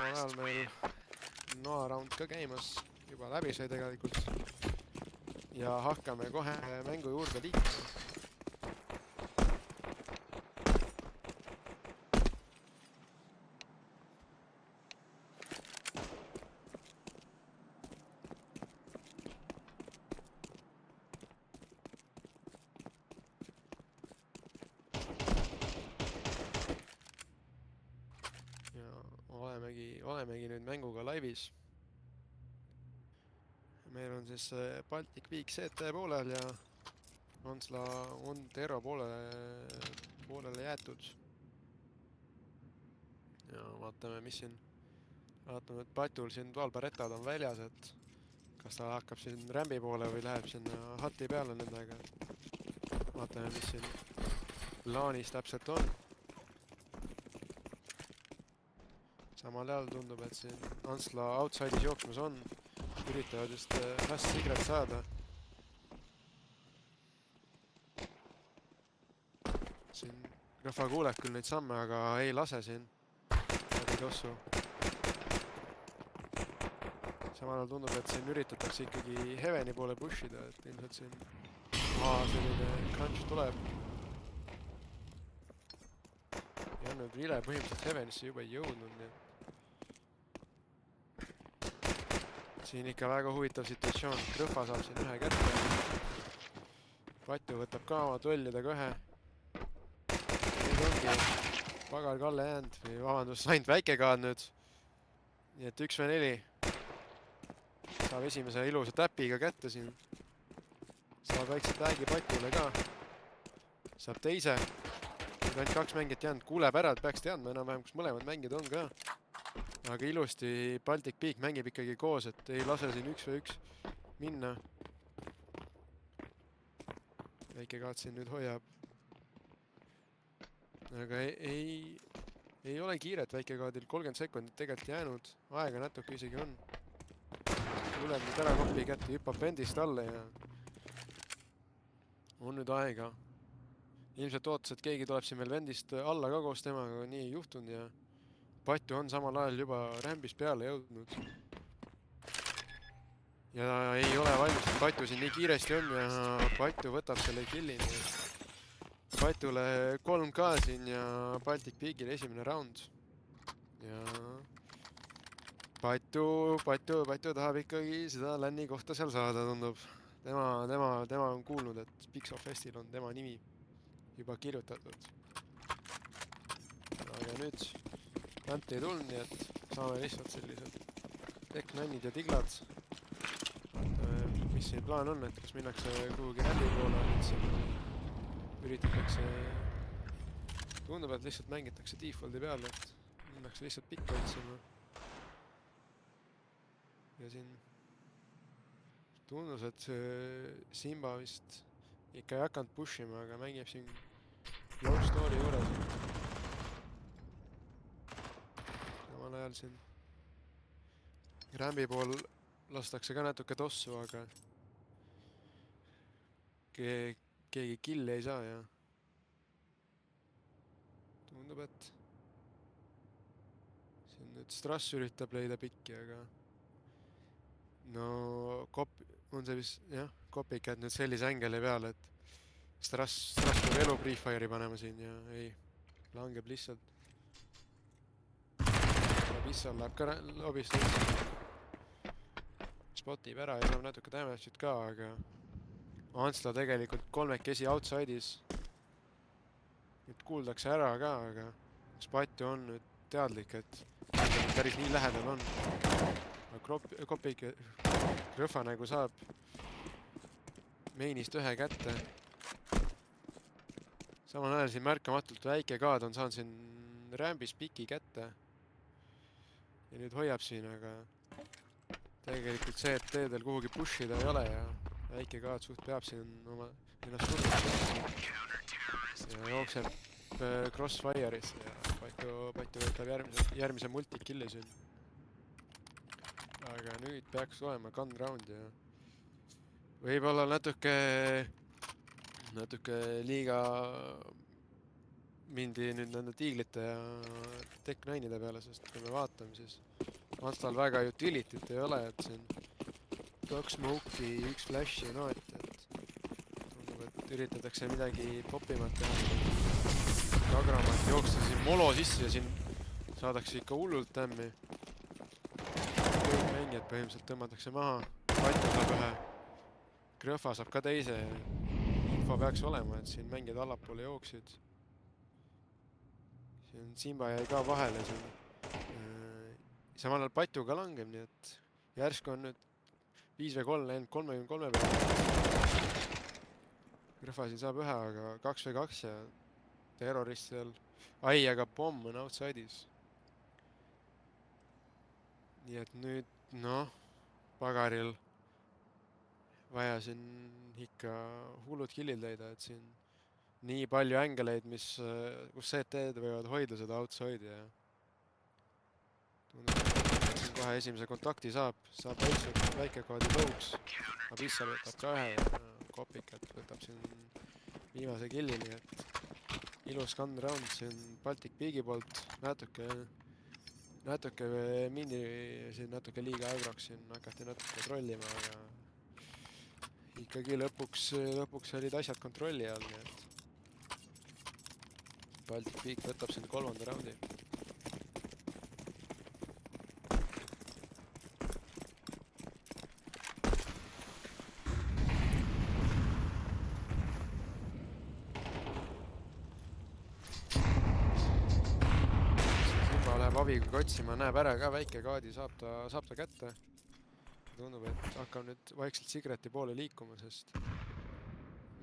samal ajal meil Noa round ka käimas, juba läbi sai tegelikult. Ja hakkame kohe mängu juurde liikuma. Olemegi nüüd mänguga laivis. Meil on siis Baltic Peak CT poolel ja Hansla on Tero poolele jäetud. Ja vaatame, mis siin. Vaatame, et Patul siin Valbaretad on väljas, et kas ta hakkab siin Rambi poole või läheb sinna hati peale nendega. Vaatame, mis siin plaanis täpselt on. Samal ajal tundub, et siin Hansla outside'is jooksmas on. Üritavad just Fast Secret saada. Siin Grõhva kuuleb küll neid samme, aga ei lase siin läbi tossu. Samal ajal tundub, et siin üritatakse ikkagi Heaveni poole pushida, et ilmselt siin selline crunch tuleb. Ja nüüd Vile põhimõtteliselt Heavenisse juba ei jõudnud. Nii. Siin ikka väga huvitav situatsioon. Grõhva saab siin ühe kätte. Patu võtab ka oma duellidega ühe. Nüüd ongi Pagar Kalle jäänud. Või vabandust, ainult väikekaad nüüd. Nii et 1v4. Saab esimese ilusa täpiga kätte siin. Saab väikse tagi Patule ka. Saab teise. Nüüd ainult 2 mängijat jäänud. Kuuleb ära, et peaks teadma enam-vähem, kus mõlemad mängijad on ka. Aga ilusti Baltic Peak mängib ikkagi koos, et ei lase siin 1v1 minna. Väikekaad siin nüüd hoiab. Aga ei ole kiiret väikekaadil, 30 sekundit tegelikult jäänud. Aega natuke isegi on. Tuleb nüüd ära kopi kätte, hüppab vendist alla ja on nüüd aega. Ilmselt ootas, et keegi tuleb siin veel vendist alla ka koos temaga, nii ei juhtunud ja Patu on samal ajal juba Rambis peale jõudnud. Ja ei ole valmis, et Patu siin nii kiiresti on ja Patu võtab selle killi. Patule 3K siin ja Baltic Peakil esimene round. Ja Patu tahab ikkagi seda länni kohta seal saada, tundub. Tema on kuulnud, et Pixel Festil on tema nimi juba kirjutatud. Aga nüüd Anti ei tulnud, nii et saame lihtsalt sellised teknännid ja tiglad. Mis siin plaan on, et kas minnakse kuhugi Rambi poole, et siin üritatakse, tundub, et lihtsalt mängitakse defaulti peale, et minnakse lihtsalt pikka otsima. Ja siin tundus, et Simba vist ikka ei hakanud pushima, aga mängib siin Low Story juures. Samal ajal siin Rambi pool lastakse ka natuke tossu, aga keegi killi ei saa ja tundub, et siin nüüd Strass üritab leida pikki, aga no on see vist, jah, Copycat nüüd sellise ängeli peale, et Strass peab elu pre-fire'i panema siin ja ei, langeb lihtsalt. Vissal läheb ka lobist spotib ära ja saab natuke damage'it ka, aga Hansla tegelikult kolmekesi outside'is. Nüüd kuuldakse ära ka, aga Spatu on nüüd teadlik, et päris nii lähedal on. Grõhva nagu saab mainist ühe kätte. Samal ajal siin märkamatult väikekaad on saanud siin Rambis piki kätte. Ja nüüd hoiab siin, aga tegelikult see, et teedel kuhugi pushida ei ole ja väikekaad suht peab siin ennast surnud. Ja jookseb Crossfire'isse ja Patu võtab järgmise multikilli siin. Aga nüüd peaks olema gun round ja võib-olla natuke liiga mindi nüüd nende tiiglite ja Tech9-ide peale, sest kui me vaatame, siis Anstal väga utility't ei ole, et siin Dog Smoke'i, üks flash ja no, et tundub, et üritatakse midagi popimat teha. Kagramat jooksta siin molo sisse ja siin saadakse ikka hullult tämmi. Kõik mängijad põhimõtteliselt tõmmatakse maha. Patju saab ühe. Grõfa saab ka teise. Info peaks olema, et siin mängijad allapoole jooksid. Siin Simba jäi ka vahele siin. Samal ajal Patju ka langeb, nii et järsku on nüüd 5v3 läinud 33 peale. Grõfa siin saab ühe, aga 2v2 ja terrorist seal. Ai, aga pomm on outside'is. Nii et nüüd, noh, Pagaril vaja siin ikka hullud killid leida, et siin nii palju ängeleid, kus CT-d võivad hoida seda outside'i ja tundub, et siin kohe esimese kontakti saab väike koodi lõuks. Abissal võtab ka ühe ja Copycat võtab siin viimase killi, nii et ilus gun round siin Baltic Bigi poolt, natuke mindi siin natuke liiga agroks siin, hakati natuke trollima, aga ikkagi lõpuks olid asjad kontrolli all, nii et Baltic Big võtab siin 3. raundi. Simba läheb abiga otsima, näeb ära ka väike kaadi, saab ta kätte. Tundub, et hakkab nüüd vaikselt Sigreti poole liikuma, sest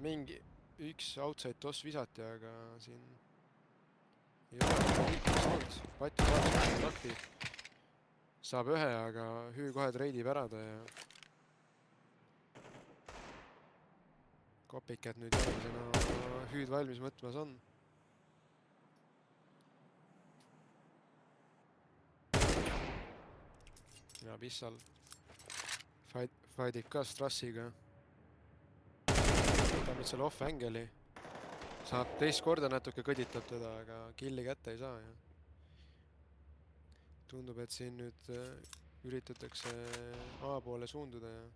mingi üks outside toss visati, aga siin ei ole liikumas olnud. Patju saab kontakti. Saab ühe, aga Hüü kohe treidib ära ta ja Copycat nüüd järgmisena Hüüd valmis mõtlemas on. Ja Bissal fightib ka Strassiga. Võtab nüüd selle off-angle'i. Saab teist korda natuke kõditab teda, aga killi kätte ei saa. Ja tundub, et siin nüüd üritatakse A poole suunduda. Ja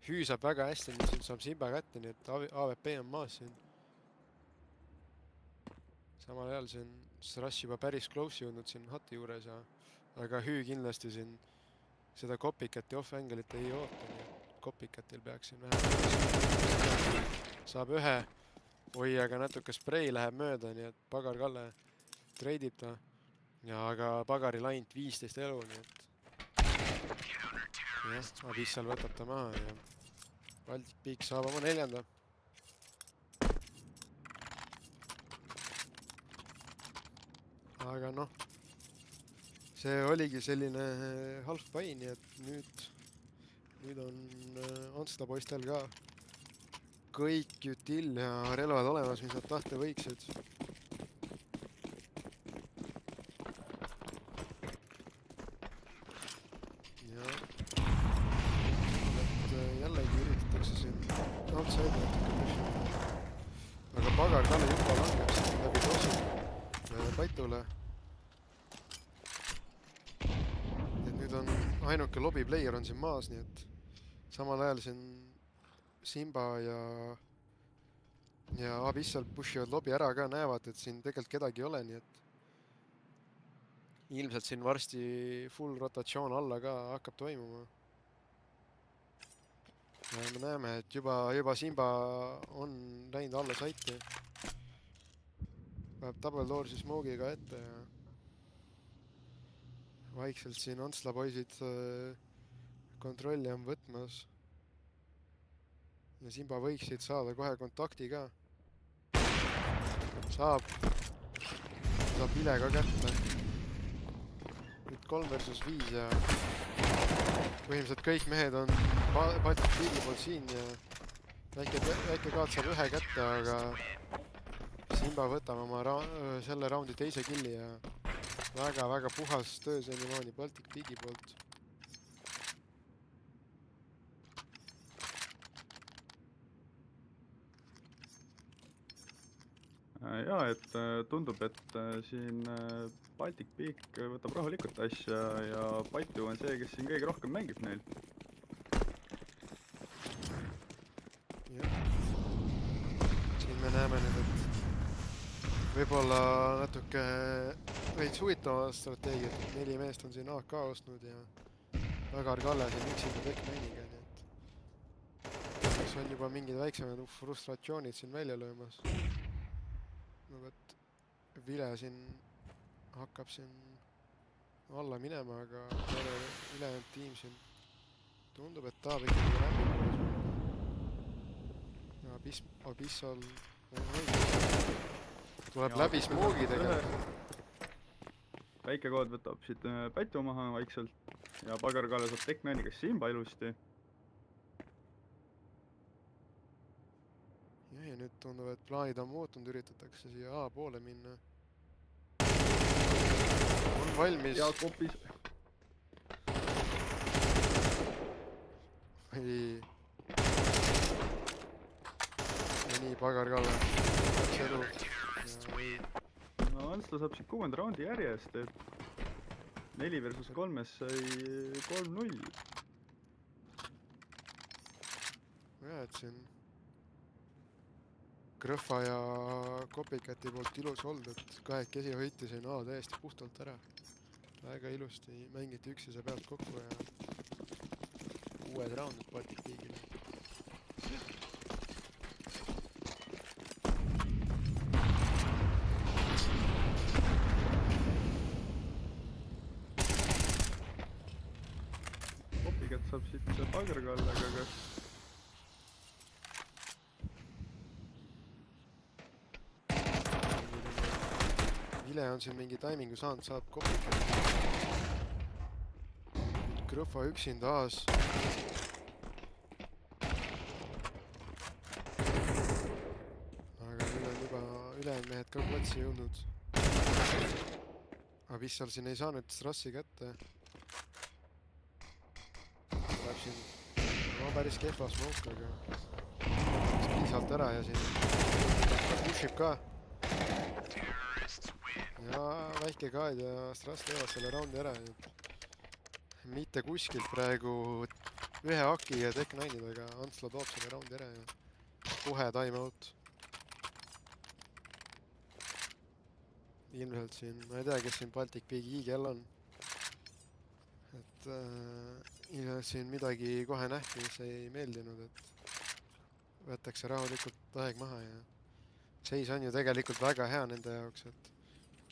Hüü saab väga hästi, nüüd siin saab Simba kätte, nii et AVP on maas siin. Samal ajal siin Strass juba päris close jõudnud siin hati juures, aga Hüü kindlasti siin seda Copycati off-angle'it ei oota, nii et Copycatil peaks siin vähem. Saab ühe, oi, aga natuke sprei läheb mööda, nii et Pagar Kalle treidib ta. Ja aga Pagaril ainult 15 elu, nii et jah, Abissal võtab ta maha ja Baltic Big saab oma 4. Aga noh, see oligi selline half buy, nii et nüüd on Ansta poistel ka kõik util ja relvad olemas, mis nad tahta võiksid. Ja et jällegi üritatakse siin outside natuke pushida. Aga Pagar Kalle juba langeb siin läbi tossi Patule. Nüüd on ainuke lobby player on siin maas, nii et samal ajal siin Simba ja Abissal pushivad lobby ära ka, näevad, et siin tegelikult kedagi ei ole, nii et ilmselt siin varsti full rotatsioon alla ka hakkab toimuma. Ja me näeme, et juba Simba on läinud alla saiti. Päeb double door'i smogiga ette ja vaikselt siin Antsla poisid kontrolli on võtmas. Ja Simba võiksid saada kohe kontakti ka. Saab vile ka kätte. Nüüd 3 versus 5 ja põhimõtteliselt kõik mehed on Baltic Bigi poolt siin ja väike kaart saab ühe kätte, aga Simba võtab oma selle raundi teise killi ja väga puhas töö senimaani Baltic Bigi poolt. Jaa, et tundub, et siin Baltic Peak võtab rahulikult asja ja Patu on see, kes siin kõige rohkem mängib neil. jah, siin me näeme nüüd, et võib-olla natuke veits huvitava strateegiat, et 4 meest on siin AK ostnud ja Vägar Kalle siin üksinda Tech9-iga, nii et kas on juba mingid väiksemad frustratsioonid siin välja löömas. Nagu et Vile siin hakkab siin alla minema, aga ülejäänud tiim siin tundub, et tahab ikkagi läbi. Ja Abyssal tuleb läbi smoogidega. Väikekood võtab siit Pätu maha vaikselt ja Pagar Kalle saab Tech9-iga Simba ilusti. Ja nüüd tundub, et plaanid on muutunud, üritatakse siia A poole minna. On valmis. Ja kopis. Ja nii, Pagar Kalle. Läks elu. No Ansla saab siit 6. raundi järjest, et 4 versus 3 sai 3-0. Ja, et siin Krõhva ja Copycati poolt ilus olnud, et kahekesi hoiti siin A täiesti puhtalt ära. Väga ilusti mängiti üksteise pealt kokku ja 6. raund nüüd Baltic Peakile. Copycat saab siit Pagar Kallega, kas Vile on siin mingi taimingu saanud, saab Copycat. Krõhva üksinda A-s. Aga nüüd on juba ülejäänud mehed ka platsi jõudnud. Abyssal siin ei saanud Strassi kätte. Läheb siin päris kehva smoke, aga piisavalt ära ja siin pushib ka. Ja väike Kaed ja Strass teevad selle raundi ära. Mitte kuskilt praegu ühe haki ja Tech9-idega Antsla toob selle raundi ära ja kohe time out. Ilmselt siin, ma ei tea, kes siin Baltic Peaki IGL on. Et ilmselt siin midagi kohe nähti, mis ei meeldinud, et võetakse rahulikult aeg maha ja seis on ju tegelikult väga hea nende jaoks, et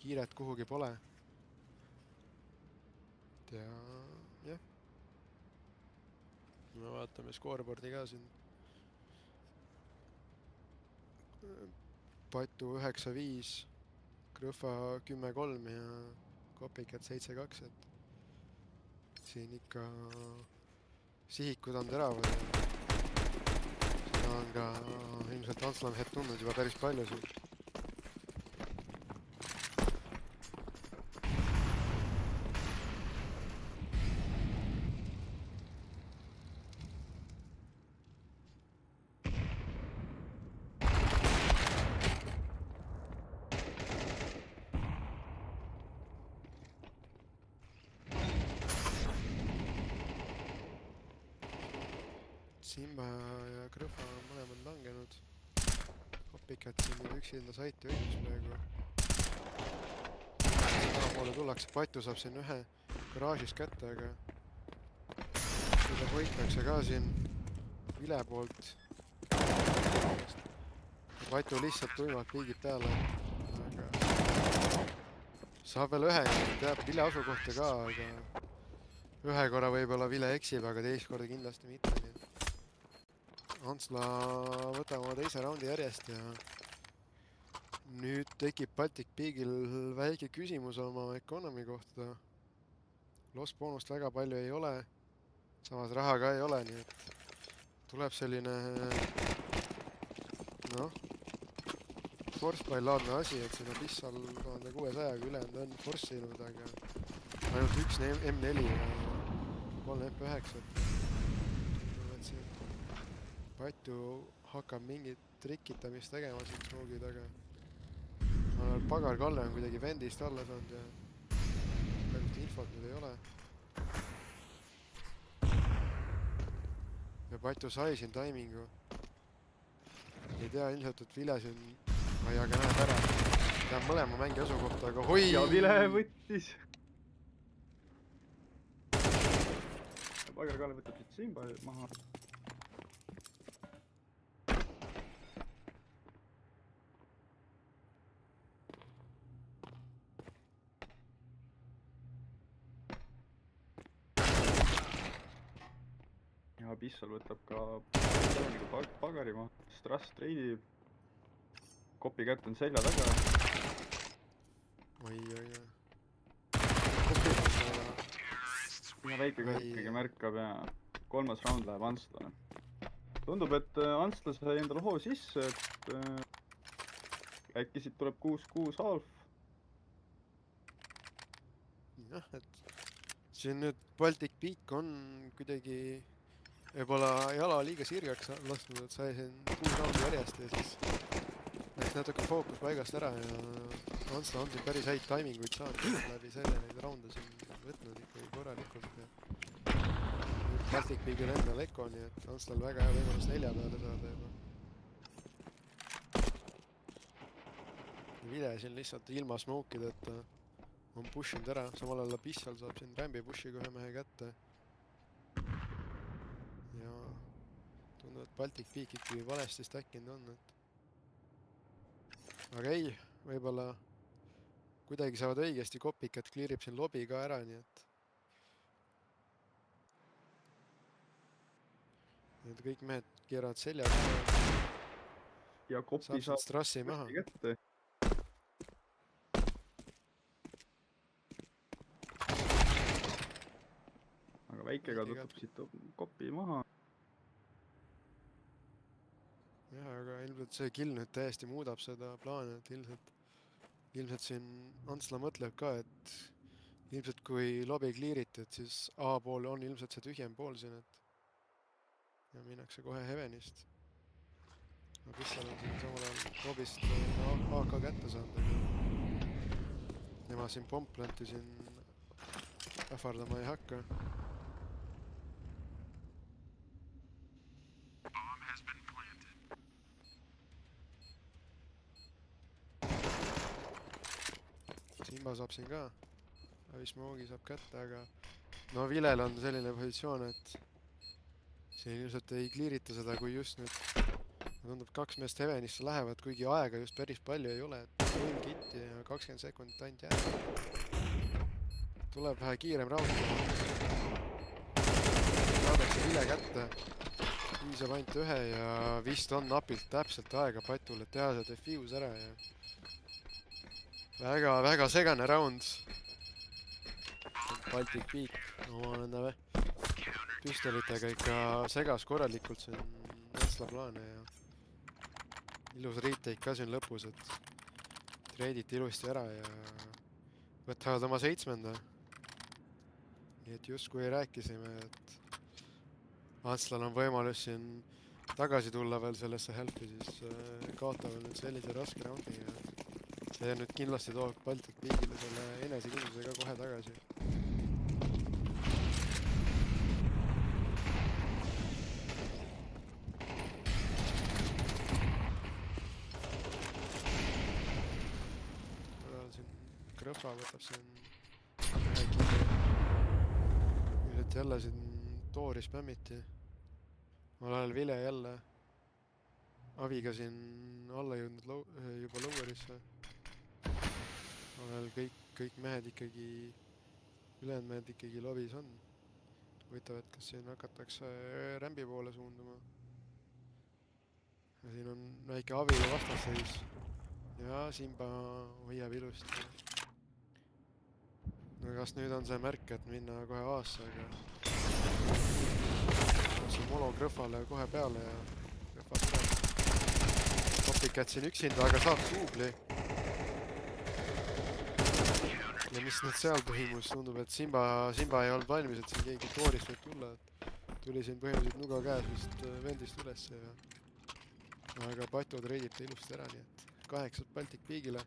kiiret kuhugi pole. Ja jah. Me vaatame scoreboardi ka siin. Patu 9-5, Krõhva 10-3 ja Copycat 7-2, et siin ikka sihikud on teravad. Seda on ka ilmselt Antsla mehed tundnud juba päris palju siin. Simba ja Krõhva on mõlemad langenud. Copycat siin nüüd üksinda saiti õigus praegu. Poole tullakse, Patu saab siin ühe garaažis kätte, aga seda hoitakse ka siin Vile poolt. Patu lihtsalt tuimalt piigib peale, aga saab veel ühe, teab Vile asukohta ka, aga ühe korra võib-olla Vile eksib, aga teist korda kindlasti mitte. Antsla võtab oma teise raundi järjest ja nüüd tekib Baltic Peakil väike küsimus oma economy kohta. Lost boonust väga palju ei ole, samas raha ka ei ole, nii et tuleb selline force buy laadne asi, et siin Abyssal 1600-ga ülejäänud on force inud, aga ainult üks M4 ja 3 MP9. Patu hakkab mingit trikitamist tegema siin smoogi taga. Pagar Kalle on kuidagi vendist alla saanud ja praegust infot nüüd ei ole. Ja Patu sai siin taimingu. Ei tea ilmselt, et Vile siin... Ai, aga näed ära. Tean mõlema mängi asukohta, aga hoi! ja Vile võttis. Pagar Kalle võtab siit Simba maha. Ja Pissal võtab ka Pagari maha. Strass treidib. Kopi kätt on selja taga. Oi. Ja väike kätt ikkagi märkab ja 3. round läheb Anslale. Tundub, et Ansla sai endale hoo sisse, et äkki siit tuleb 6-6 half. Jah, et siin nüüd Baltic Peak on kuidagi võib-olla jala liiga sirgeks lastud, et sai siin 6 raundi järjest ja siis läks natuke fookus paigast ära ja Ansla on siin päris häid taiminguid saanud läbi selle neid raunde siin võtnud ikkagi korralikult ja nüüd Baltic Peakil endal Eko, nii et Anslal väga hea võimalus 4 peale saada juba. Vile siin lihtsalt ilma smoke'ideta on pushinud ära, samal ajal Pissal saab siin Rambi pushiga ühe mehe kätte. Ja tundub, et Baltic Peak ikkagi valesti stackinud on, et aga ei, võib-olla kuidagi saavad õigesti Copycat clearib siin lobi ka ära, nii et need kõik mehed keeravad seljad ja Kopi saab strassi maha. Kätte. Aga väikega tutab siit Kopi maha. Jah, aga ilmselt see kill nüüd täiesti muudab seda plaani, et ilmselt siin Antsla mõtleb ka, et ilmselt kui lobi cleariti, et siis A pool on ilmselt see tühjem pool siin, et ja minnakse kohe Heavenist. No Pissal on siin samal ajal lobist AK kätte saanud, aga tema siin pomplanti siin ähvardama ei hakka. Simba saab siin ka, Avismoogi saab kätte, aga no Vilel on selline positsioon, et siin ilmselt ei clearita seda, kui just nüüd tundub 2 meest Heavenisse lähevad, kuigi aega just päris palju ei ole, et 3 kitti ja 20 sekundit ainult jääb. Tuleb vähe kiirem raud. Saadakse Vile kätte, piisab ainult ühe ja vist on napilt täpselt aega Patul, et teha see defuse ära ja väga segane round. Baltic Peak oma nende püstolitega ikka segas korralikult siin Antsla plaane ja ilus retake ka siin lõpus, et treiditi ilusti ära ja võtavad oma 7. Nii et just kui rääkisime, et Antslal on võimalus siin tagasi tulla veel sellesse helpi, siis kaotavad nüüd sellise raske raundi ja see nüüd kindlasti toob Baltic Peakile selle enesekindluse ka kohe tagasi. Krõhva võtab siin ühe kiire. Nüüd jälle siin toori spämmiti. Olel Vile jälle Aviga siin alla jõudnud juba lowerisse. Olel kõik mehed ikkagi, ülejäänud mehed ikkagi lobis on. Huvitav, et kas siin hakatakse Rambi poole suunduma. Ja siin on väike Aviga vastasseis. Ja Simba hoiab ilusti. No kas nüüd on see märk, et minna kohe A-sse, aga see molo Krõhvale kohe peale ja Krõhva tuleb. Copycat siin üksinda, aga saab duubli. Ja mis nüüd seal toimus, tundub, et Simba ei olnud valmis, et siin keegi toorist võib tulla. Tuli siin põhimõtteliselt nuga käes vist vendist üles ja aga Patu treidib ta ilusti ära, nii et 8 Baltic Peakile.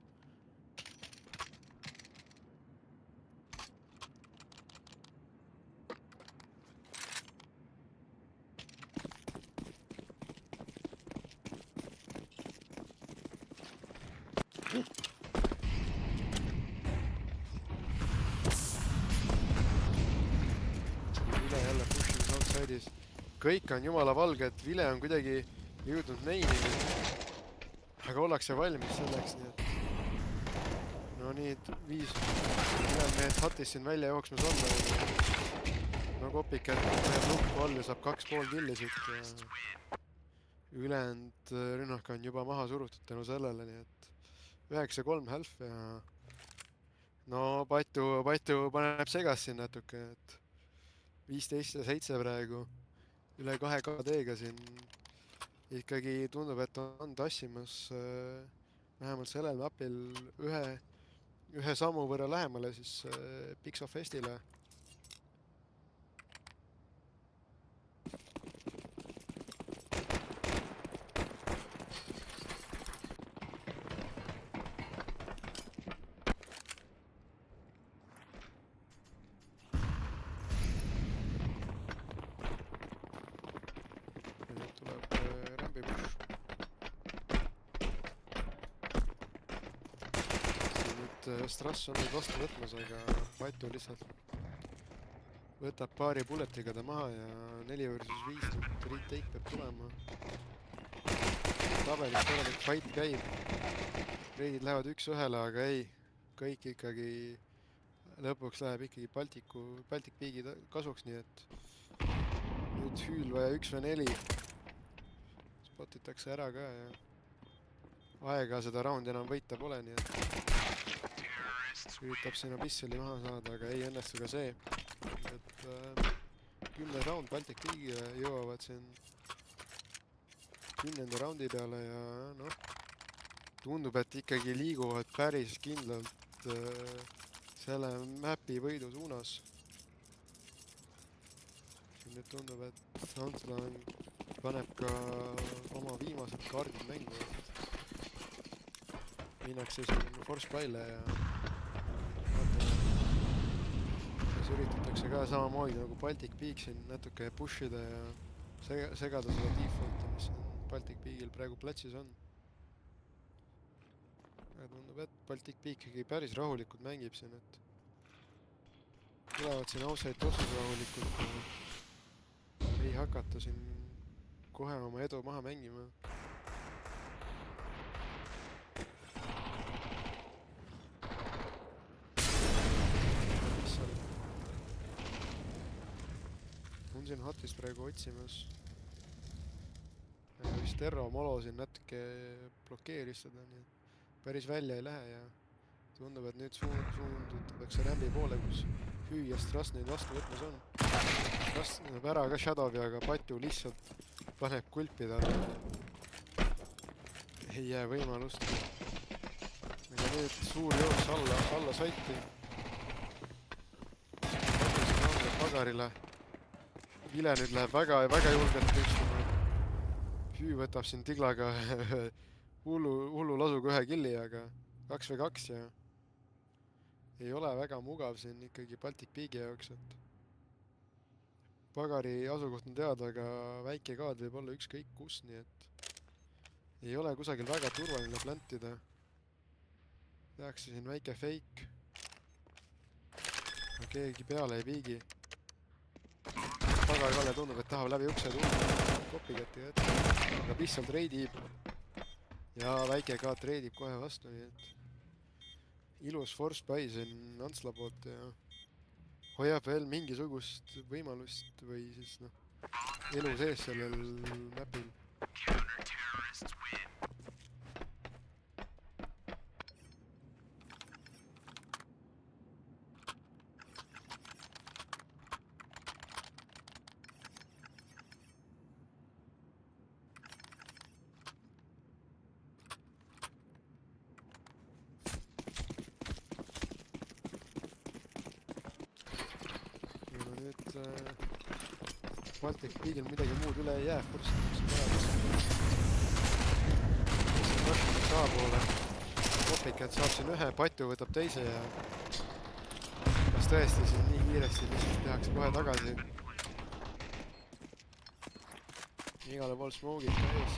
side'is. kõik on jumala valged, vile on kuidagi jõudnud mainini. aga ollakse valmis selleks, nii et no nii, et 5 mehed hatis siin välja jooksmas on. no Copycat teeb lukku all ja saab 2,5 killi siit ja ülejäänud rünnak on juba maha surutud tänu sellele, nii et 9-3 half ja no Patu paneb segas siin natuke, et 15-7 praegu üle 2 KD-ga siin ikkagi tundub, et on tassimas vähemalt sellel mapil ühe sammu võrra lähemale siis Pixofestile. Strass on nüüd vastu võtmas, aga Patu lihtsalt võtab paari bulletiga ta maha ja 4 versus 5 nüüd retake peab tulema. tabelis korralik fight käib. Reidid lähevad 1-1-le, aga ei, kõik ikkagi lõpuks läheb ikkagi Baltic Bigi kasuks, nii et nüüd Hüül vaja 1v4. Spotitakse ära ka ja aega seda raundi enam võita pole, nii et üritab siin Abyssali maha saada, aga ei õnnestu ka see. Et 10. raund Baltic Bigile jõuavad siin 10. raundi peale ja noh, tundub, et ikkagi liiguvad päris kindlalt selle mapi võidu suunas. Siin nüüd tundub, et Antslan paneb ka oma viimased kaardid mängu. Minnakse siin force pile ja üritatakse ka samamoodi nagu Baltic Big siin natuke pushida ja segada seda defaulti, mis Baltic Bigil praegu platsis on. Ja tundub, et Baltic Big ikkagi päris rahulikult mängib siin, et tulevad siin ausaid tossus rahulikult. Ei hakata siin kohe oma edu maha mängima. On siin Hatist praegu otsimas. Vist Terro Molo siin natuke blokeeris seda, nii et päris välja ei lähe ja tundub, et nüüd suundutatakse Rambi poole, kus Hüü ja Strass neid vastu võtmas on. Strass näeb ära ka Shadowi, aga Patu lihtsalt paneb kulpi talle. Ei jää võimalust. Aga nüüd suur jooks alla saiti. Pagarile. Vile nüüd läheb väga julgelt püstuma. Hüü võtab siin Tiglaga hullu lasuga 1 killi, aga 2v2 ja ei ole väga mugav siin ikkagi Baltic Bigi jaoks, et Pagari asukoht on teada, aga väike kaad võib olla ükskõik kus, nii et ei ole kusagil väga turvaline plantida. Tehakse siin väike fake. Keegi peale ei piigi. Pagar Kalle tundub, et tahab läbi ukse tulla Copycatiga ette, aga Pissalt reidib ja väike kaat reidib kohe vastu, nii et ilus force buy siin Antsla poolt ja hoiab veel mingisugust võimalust või siis noh, elu sees sellel mapil. Baltic Bigil midagi muud üle ei jää, poole. Copycat saab siin 1, Patu võtab teise ja kas tõesti siin nii kiiresti lihtsalt tehakse kohe tagasi. Igale pool smoogid ka ees.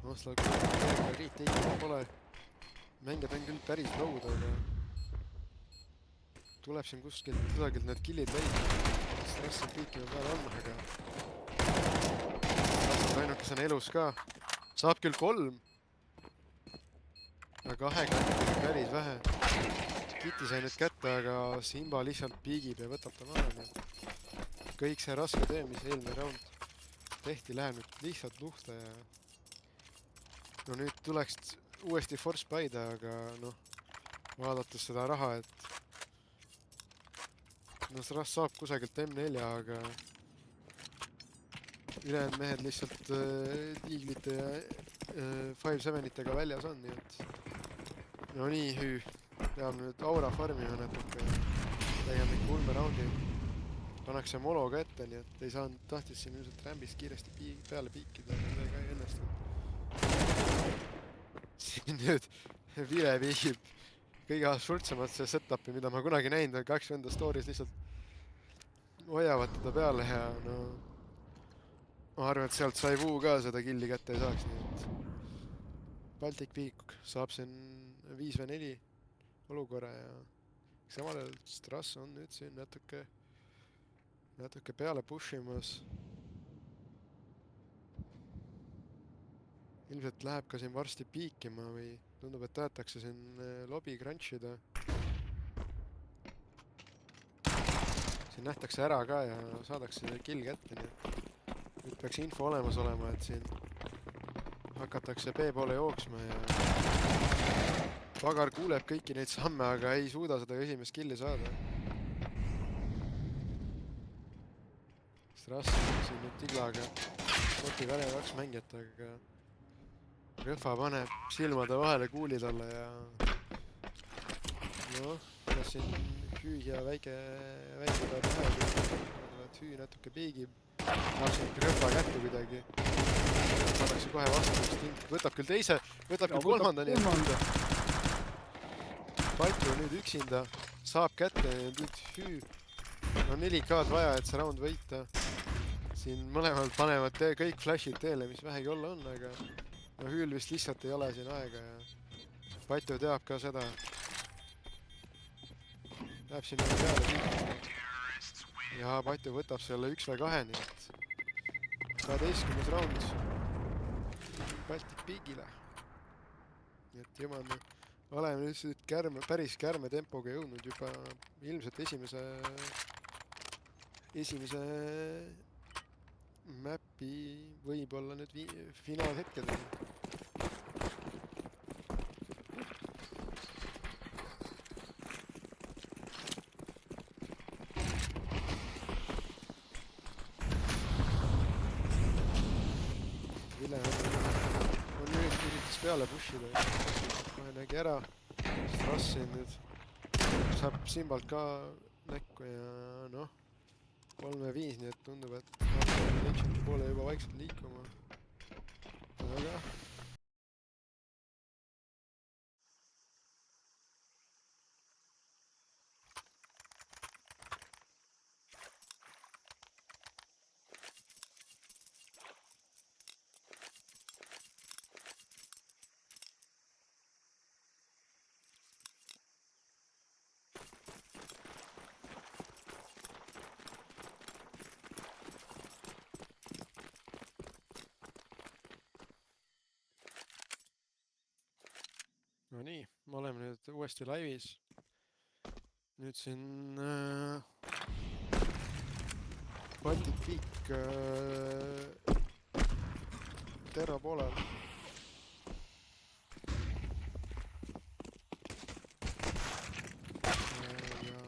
Nostal retake pole. Mängijad on küll päris loud, aga tuleb siin kusagilt need killid leida. Stress on piikima peale andma, aga Stress on ainukesena elus ka. Saab küll 3. Aga 2 kätte päris vähe. Kiti sai nüüd kätte, aga Simba lihtsalt piigib ja võtab ta maha. Kõik see raske töö, mis eelmine round tehti, läheb nüüd lihtsalt luhta ja no nüüd tuleks uuesti force buy'da, aga noh, vaadates seda raha, et no see rast saab kusagilt M4, aga ülejäänud mehed lihtsalt tiiglite ja 5-7-itega väljas on, nii et no nii hüü, peab nüüd aura farmima natuke ja tegema ikka ulme raundi. Pannakse mologa ette, nii et ei saanud, tahtis siin ilmselt rämbist kiiresti peale piikida, aga midagi ei õnnestunud. Siin nüüd Vile viigib kõige absurdsemat see setupi, mida ma kunagi näinud, 2 venda stories lihtsalt hoiavad teda peale ja no ma arvan, et sealt sai Vuu ka seda killi kätte ei saaks, nii et Baltic Peak saab siin 5v4 olukorra ja samal ajal Strass on nüüd siin natuke peale push imas. Ilmselt läheb ka siin varsti piikima või tundub, et tahetakse siin lobi crunchida. Siin nähtakse ära ka ja saadakse kill kätte, nii et nüüd peaks info olemas olema, et siin hakatakse B poole jooksma ja Pagar kuuleb kõiki neid samme, aga ei suuda seda esimest killi saada. Strass siin nüüd Tiglaga koti välja 2 mängijat, aga Rõhva paneb silmade vahele kuuli talle ja noh, kas siin Hüü ja väike peab ühe, et Hüü natuke piigib, saab siin Rõhva kätte kuidagi, saadakse kohe vastu, võtab küll teise, võtab küll kolmanda, nii et Paitu nüüd üksinda saab kätte ja nüüd Hüü on 4K-d vaja, et see round võita. Siin mõlemad panevad kõik flashid teele, mis vähegi olla on, aga no Hüül vist lihtsalt ei ole siin aega ja Paitu teab ka seda. Läheb siin peale ja Paitu võtab selle 1v2, nii et 12. round Baltic Peakile. Nii et jumane, oleme nüüd päris kärme tempoga jõudnud juba ilmselt esimese mäpi võib-olla nüüd finaalhetkedeni. Vile on nüüd üritas peale pushida ja kohe nägi ära. Strassi nüüd saab Simbalt ka näkku ja noh, 3v5, nii et tundub, et Nation'i poole juba vaikselt liikuma. Aga no nii, me oleme nüüd uuesti laivis. Nüüd siin Baltic Peak Terra poolel. Ja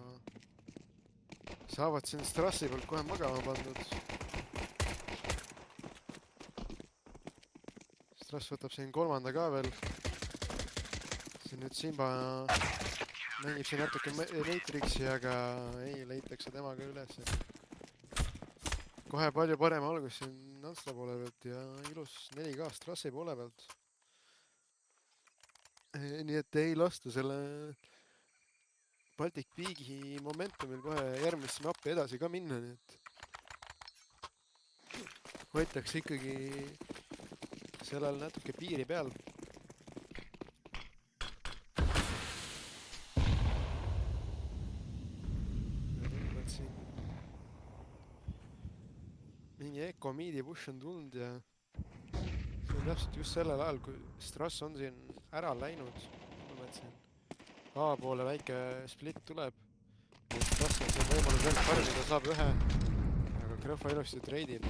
saavad siin Strassi poolt kohe magama pandud. Strass võtab siin kolmanda ka veel. Nüüd Simba mängib siin natuke Matrixi, aga ei, leitakse temaga üles. Kohe palju parem algus siin Nansla poole pealt ja ilus 4K Strassi poole pealt. Nii et ei lasta selle Baltic Peaki momentumil kohe järgmisse mappi edasi ka minna, nii et hoitakse ikkagi sellel natuke piiri peal. mingi Ecomeedi push on tulnud ja see on täpselt just sellel ajal, kui Strass on siin ära läinud. Tundub, et siin A poole väike split tuleb. Strass on siin võimalus veel farmida, saab ühe. Aga Krõhva ilusti treidib.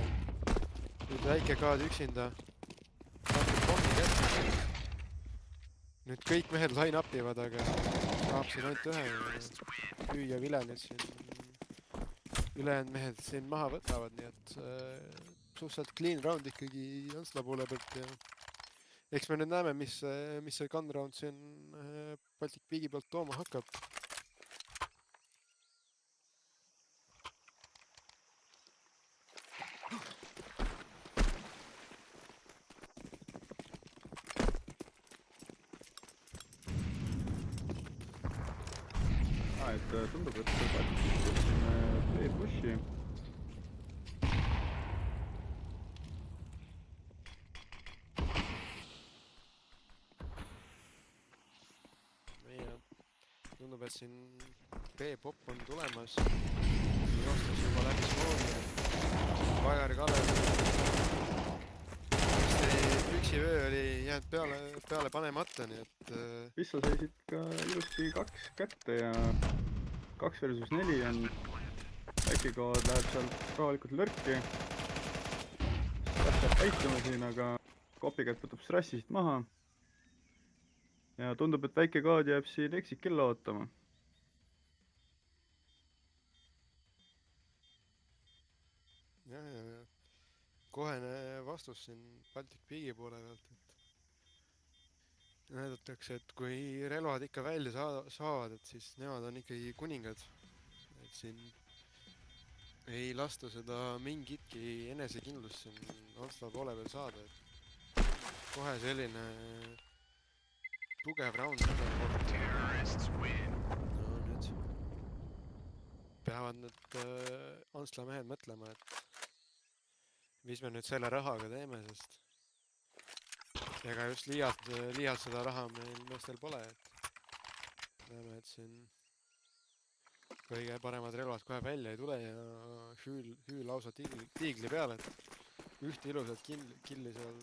Nüüd väike kaad üksinda. Saab pommi kätte. Nüüd kõik mehed line up ivad, aga saab siin ainult ühe. Hüü ja Vile nüüd siin ülejäänud mehed siin maha võtavad, nii et suhteliselt clean round ikkagi Antsla poole pealt ja eks me nüüd näeme, mis see gun round siin Baltic Bigi pealt tooma hakkab. Et tundub, et Baltic teeb pushi. Tundub, et siin B-pop on tulemas. Joostas juba läbi smoodi. Pagar Kalev. Püksivöö oli jäänud peale panemata, nii et... Pissa seisid ka ilusti 2 kätte ja 2 versus 4 on väikikood läheb sealt rahalikult lörki. Strass peab päituma siin, aga Copycat võtab Strassist maha. Ja tundub, et väikikood jääb siin exit killa ootama. Ja. Kohene vastus siin Baltic Bigi poole pealt, et näidatakse, et kui relvad ikka välja saavad, et siis nemad on ikkagi kuningad. Et siin ei lasta seda mingitki enesekindlust siin Antsla poole peal saada. Et kohe selline tugev round. No nüüd peavad need Antsla mehed mõtlema, et mis me nüüd selle rahaga teeme, sest ega just liialt seda raha meil meestel pole, et näeme, et siin kõige paremad relvad kohe välja ei tule ja hüü lausa tiigli peale, et ühte ilusat killi seal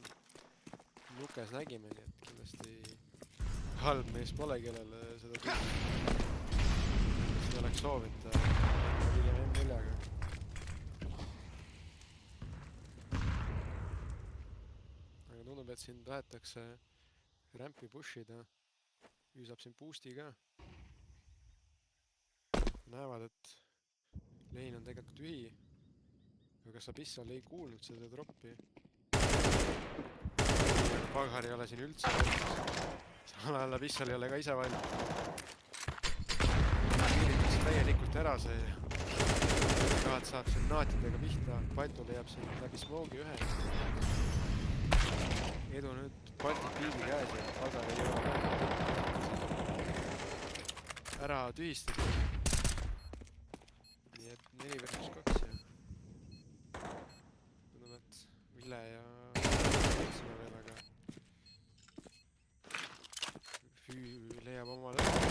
nukes nägime, nii et kindlasti halb mees pole, kellele seda oleks soovinud pigem M4-ga. Tundub, et siin tahetakse rampi pushida. Hüü saab siin boost'i ka. Näevad, et lein on tegelikult tühi. Aga kas Abyssal ei kuulnud seda droppi? Pagar ei ole siin üldse valmis. Samal ajal Abyssal ei ole ka ise valmis. Piiritakse täielikult ära see. Kaad saab siin naatidega pihta. Paltu leiab siin läbi smoogi ühe. Edu nüüd Baltic Bigi käes ja Pagar ei jõua ära tühistada. Nii et 4 versus 2 ja tundub, et Vile ja Võtsime veel, aga Füü leiab oma lõpu.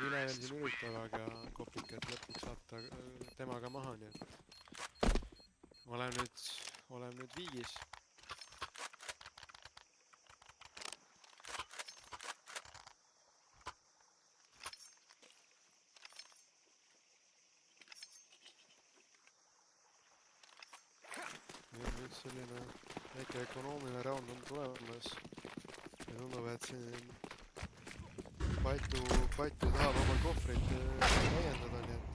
Vile veel siin üritab, aga Copycat lõpuks saab ta temaga maha, nii et oleme nüüd viigis. Nüüd selline väike ökonoomiline round on tulemas. Ja tundub, et siin Paitu tahab oma kohvrit täiendada, nii et...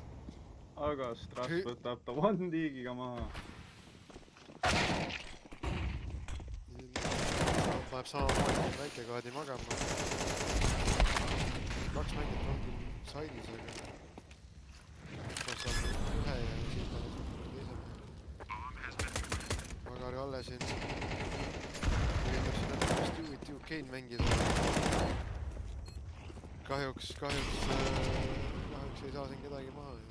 Aga Strass võtab ta one tiigiga maha. Läheb samamoodi väikekaadi magama. 2 mängit on küll saidis, aga ma saan ühe ja siis ma teise mehe. Pagar Kalle siin üritab siin näiteks Stu Kane mängida. Kahjuks ei saa siin kedagi maha ja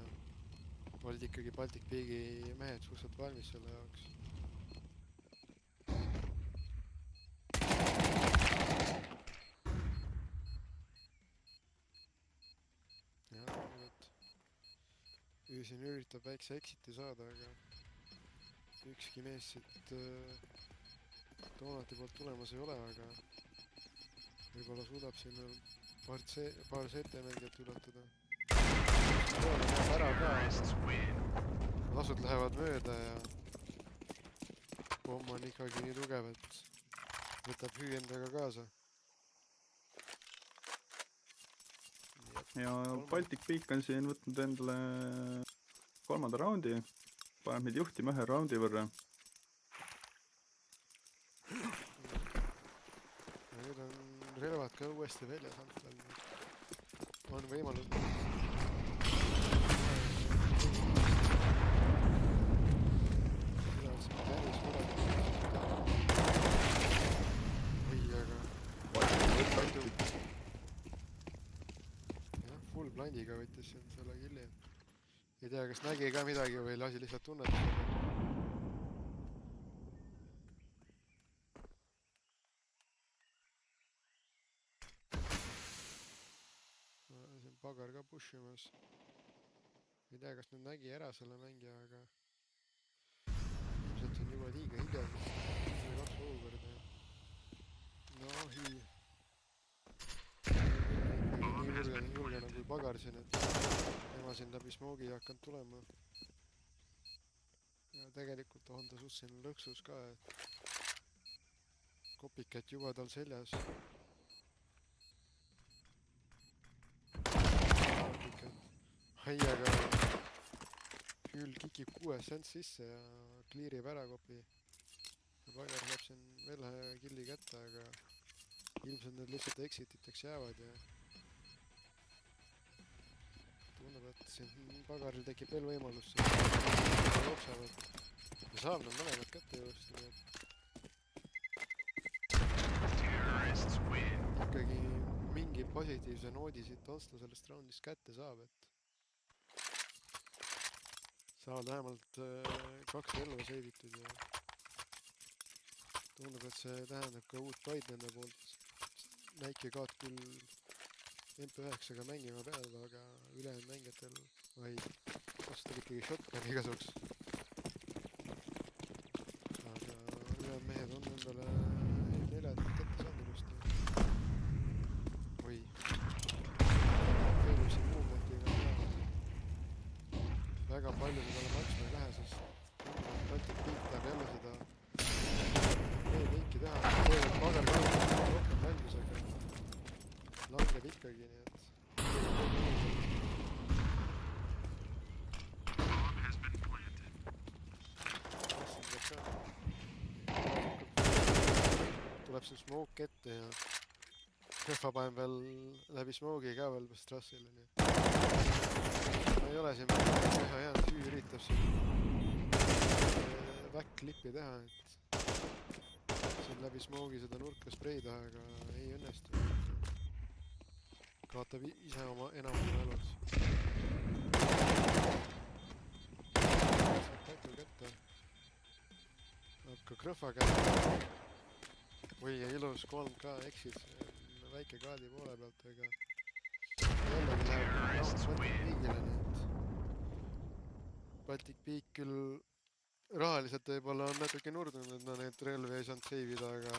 olid ikkagi Baltic Bigi mehed suhteliselt valmis selle jaoks. siin üritab väikse exit'i saada, aga ükski mees siit Donati poolt tulemas ei ole, aga võib-olla suudab siin veel paar CT-mängijat ületada. Poole läheb ära ka, lasud lähevad mööda ja pomm on ikkagi nii tugev, et võtab hüü endaga kaasa. ja Baltic Peak on siin võtnud endale 3. raundi, paneb meid juhtima 1 raundi võrra. Ja nüüd on relvad ka uuesti väljas Antlal. On võimalus. Full blindiga võttis siin selle killi. Ei tea, kas nägi ka midagi või lasi lihtsalt tunnetada. Siin pagar ka pushimas. Ei tea, kas nüüd nägi ära selle mängija, aga ilmselt on juba liiga hilja. See 2 olukorda. No hii. Nii julgena kui pagar siin, et tema siin läbi smoogi ei hakanud tulema. Ja tegelikult on ta suht siin lõksus ka, et kopikat juba tal seljas. Aiaga küll kikib 6 sent sisse ja kliirib ära kopi. Pagar saab siin veel 1 killi kätte, aga ilmselt need lihtsalt exititeks jäävad ja tundub, et siin pagaril tekib veel võimalus jooksevad ja saab nad mõlemad kätte joosta, ikkagi mingi positiivse noodi siit Oslo sellest raundist kätte saab, et saavad vähemalt 2 relva seivitud ja tundub, et see tähendab ka uut paid nende poolt. Näike kaart küll MP9-ga mängima peal, aga ülejäänud mängijatel vaid kasutab ikkagi shotgun'i kasuks. Aga ülejäänud mehed on endale 4 kätte saanud ilusti. Oi. Teelib siin movement'iga ka. Väga palju talle maksma ei lähe, sest Baltic Peak tahab jälle seda e-linki teha. See pagar kasutab rohkem valmis, aga langeb ikkagi, nii et tuleb siin smoke ette ja Kõhva panen veel läbi smoke'i ka veel Strassile, nii et ei ole siin teha jäänud, Hüü üritab siin back-clip'i teha, et siin läbi smoke'i seda nurka spreida, aga ei õnnestu. Kaotab ise oma enamuse elus. Saab Pätu kätte. Saab ka Kõhva kätte. Või ilus 3K exit väike kaadi poole pealt, aga jällegi läheb Baltic Peakile, nii et Baltic Peak küll rahaliselt võib-olla on natuke nurdunud, et nad neid relvi ei saanud seivida, aga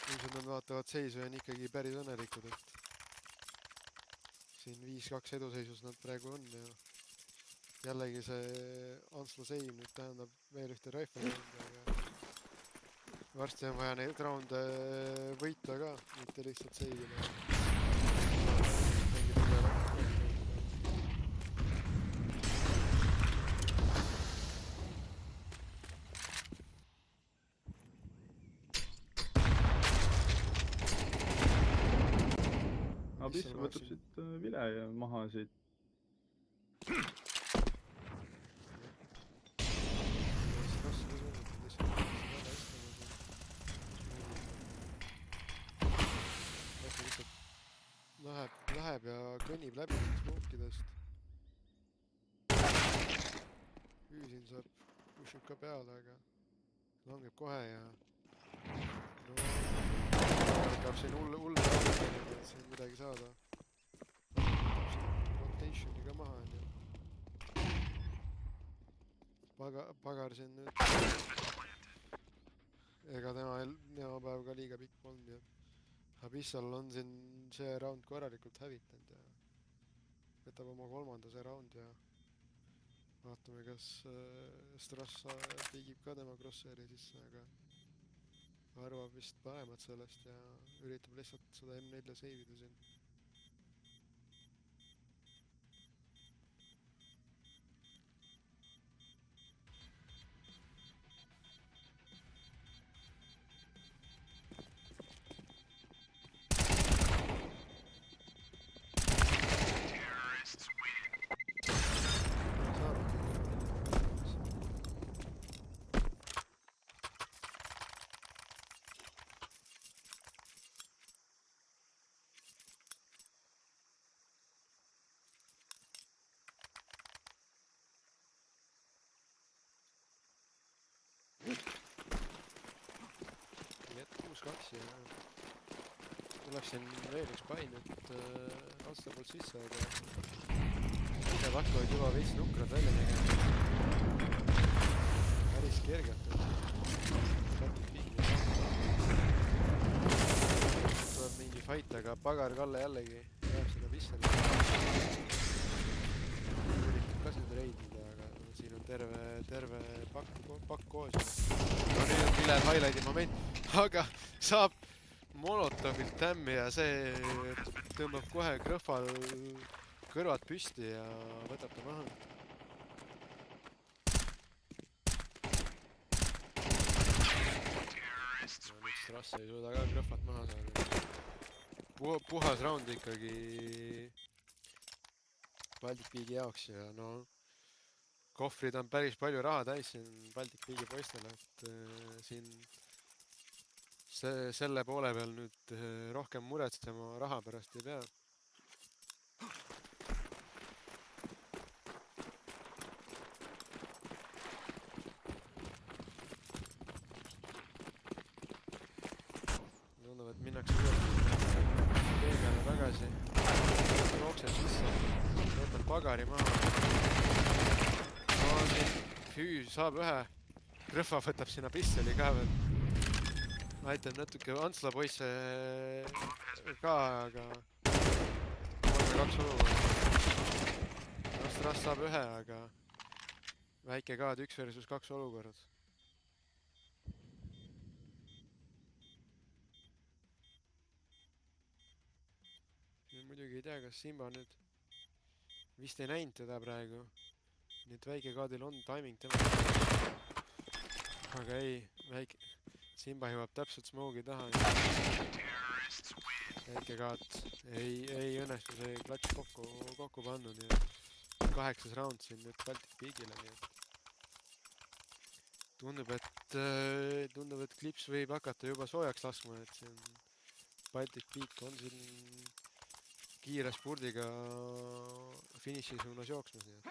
ilmselt nad vaatavad seisu ja on ikkagi päris õnnelikud, et siin 5-2 eduseisus nad praegu on ja jällegi see Anslo save nüüd tähendab veel ühte rifle raundi, aga varsti on vaja neid raunde võita ka, mitte lihtsalt seivida. Abyss võtab siit vile ja maha siit. Läheb ja kõnnib läbi smookidest. Hüü siin saab pushib ka peale, aga langeb kohe ja hakkab siin hull raudselt, et siin midagi saada. Rotationi ka maha on ju. Pagar siin nüüd. Ega tema päev ka liiga pikk polnud ja Abyssal on siin see round korralikult hävitanud ja võtab oma 3. see round ja vaatame, kas Strass tigib ka tema crosshairi sisse, aga arvab vist paremat sellest ja üritab lihtsalt seda M4 seivida siin. Nii et 6-2 ja tuleb siin veel üks pain, et Ansla poolt sisse, aga ise hakkavad juba veits nukrad välja tegema. Päris kergelt. Tuleb mingi fight, aga Pagar Kalle jällegi jääb seda Visseli. Üritab ka siin reidida, aga siin on terve pakk koos. No nüüd on Vilel highlighti moment, aga saab Molotovilt tämmi ja see tõmbab kohe Krõhval kõrvad püsti ja võtab ta maha. No nüüd Strass ei suuda ka Krõhvat maha saada. Puhas round ikkagi Baltic Peagi jaoks ja no kohvrid on päris palju raha täis siin Baltic Peagi poistele, et siin selle poole peal nüüd rohkem muretsema raha pärast ei pea. Tundub, et minnakse tee peale tagasi. Jookseb sisse, võtab Pagari maha. No siin Füü saab ühe. Krõhva võtab sinna pisseli ka veel. Aitab natuke Antsla poisse ka, aga 3-2 olukorda. Strass saab ühe, aga väike kaad 1 versus 2 olukorrad. Muidugi ei tea, kas Simba nüüd vist ei näinud teda praegu. Nii et väike kaadil on timing tema. Aga ei, Simba jõuab täpselt smoogi taha. Väike kaad ei õnnestu see klatš kokku pannu, nii et 8. round siin nüüd Baltic Peagile, nii et tundub, et klips võib hakata juba soojaks laskma, et siin Baltic Peak on siin kiire spurdiga finiši suunas jooksmas, nii et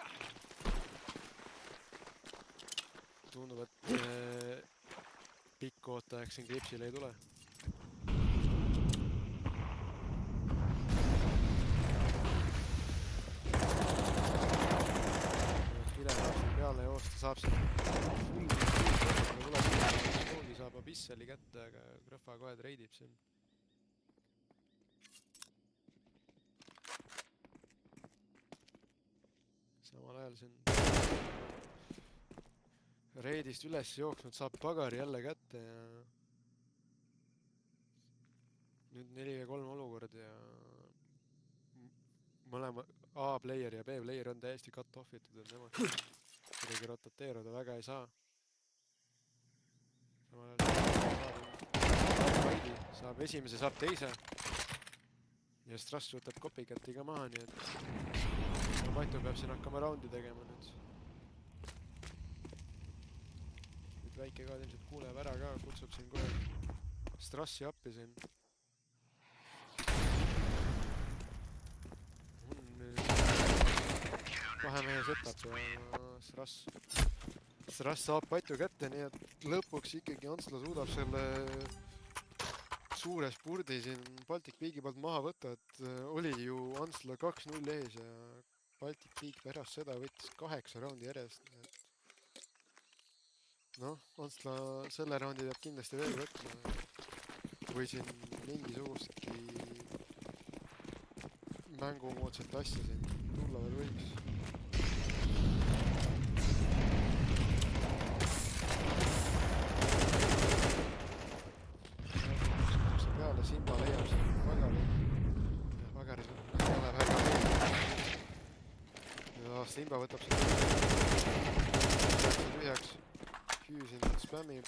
tundub, et pikk ootajaks siin klipsile ei tule. Vile saab siin peale joosta, saab siin fulli saab Abyssali kätte, aga Krõhva kohe treidib siin. Samal ajal siin reidist üles jooksnud saab Pagari jälle kätte ja nüüd 4-3 olukord ja mõlema A-player ja B-player on täiesti cut-off itud, et nemad kuidagi rotateeruda väga ei saa. Samal ajal saab esimese, saab teise ja Strass võtab copycat'i ka maha, nii et Matu peab siin hakkama roundi tegema nüüd. Nüüd väike kaad ilmselt kuuleb ära ka, kutsub siin kohe Strassi appi siin. Kahe mehe setup ja Strass saab Patu kätte, nii et lõpuks ikkagi Antsla suudab selle suure spurdi siin Baltic Peagi poolt maha võtta, et oli ju Antsla 2-0 ees ja Baltic Peak pärast seda võttis 8 raundi järjest. noh, Antsla selle raundi peab kindlasti veel võtma. Või siin mingisugustki mängumoodsat asja siin tulla veel võiks. Peale Simba leiab siin pagari. Ja pagaris ei ole väga meeldiv. Ja Simba võtab seda tühjaks. Fuse siin spämmib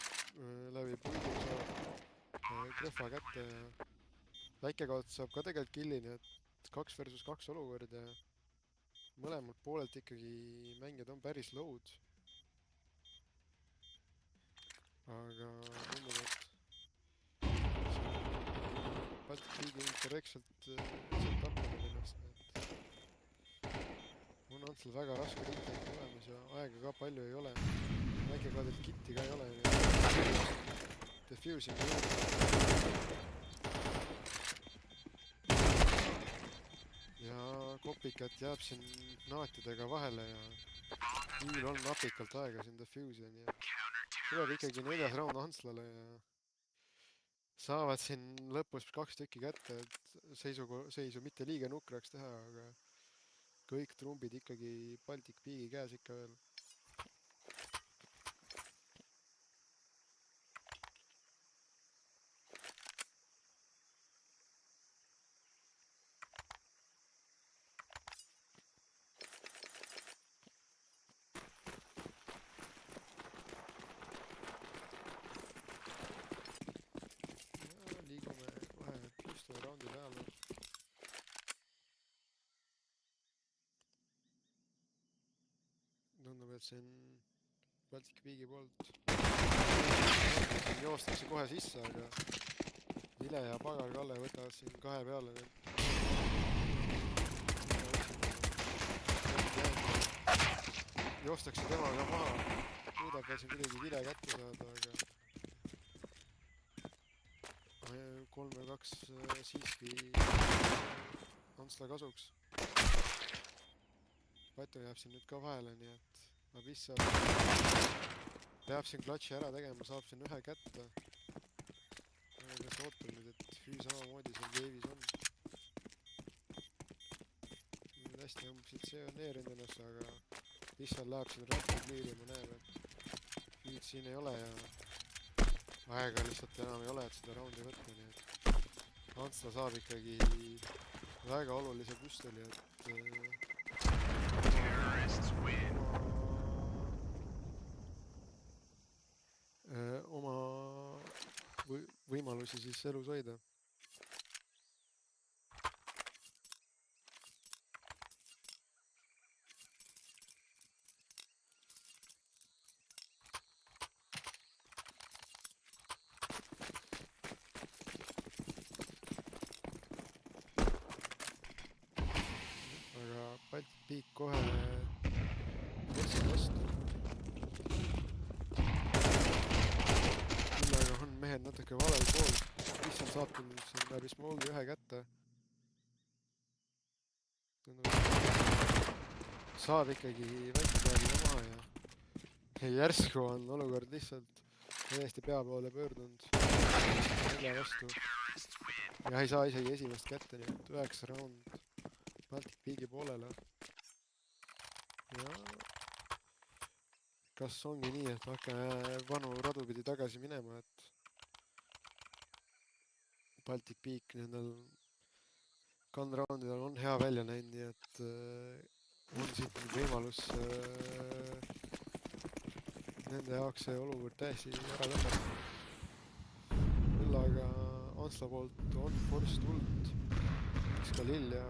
läbi puidu, saab krõhva kätte ja väikekaot saab ka tegelikult killi, nii et 2 versus 2 olukord ja mõlemalt poolelt ikkagi mängijad on päris load. Aga tundub, et Baltic League'i korrektselt tapanud ennast, nii et on Antsel väga raske retake tulemas ja aega ka palju ei ole. Väikekaadilt kitti ka ei ole. Diffusing juurde. Ja Copycat jääb siin naatidega vahele ja Viil on napikalt aega siin diffuse'i, nii et tuleb ikkagi 4. round Antslale ja saavad siin lõpus 2 tükki kätte, et seisu mitte liiga nukraks teha, aga kõik trumbid ikkagi Baltic Peake'i käes ikka veel. Ja liigume kohe püstole raundi peale. Tundub, et siin Baltic Peake'i poolt joostakse kohe sisse, aga Vile ja Pagar Kalle võtavad siin 2 peale nüüd. Joostakse temaga maha, suudab veel siin kuidagi Vile kätte saada, aga 3-2 siiski Antsla kasuks. Patu jääb siin nüüd ka vahele, nii et Abyss peab siin klatši ära tegema, saab siin 1 kätte. Kas ootab nüüd, et Füü samamoodi seal Wave'is on. Nüüd hästi ambitsioneerinud ennast, aga Bissal läheb siin rapid liirima, näeb, et Füüd siin ei ole ja aega lihtsalt enam ei ole, et seda raundi võtta, nii et Antsla saab ikkagi väga olulise püstoli, et oma võimalusi siis elus hoida. Aga Baltic Peak kohe võtsid vastu. Küll aga on mehed natuke valel pool. Issand saab küll siin läbi Smolgi 1 kätte. Saab ikkagi väikekaadiga maha ja järsku on olukord lihtsalt täiesti pea poole pöördunud. 4 vastu. Ja ei saa isegi esimest kätte, nii et 9 round Baltic Peake'i poolele. Ja kas ongi nii, et hakkame vanu radu pidi tagasi minema, et Baltic Peak nendel gun-roundidel on hea välja näinud, nii et on siit võimalus nende jaoks see olukord täiesti ära lõpetada. Küll aga Antsla poolt on force tulnud, üks ka lill ja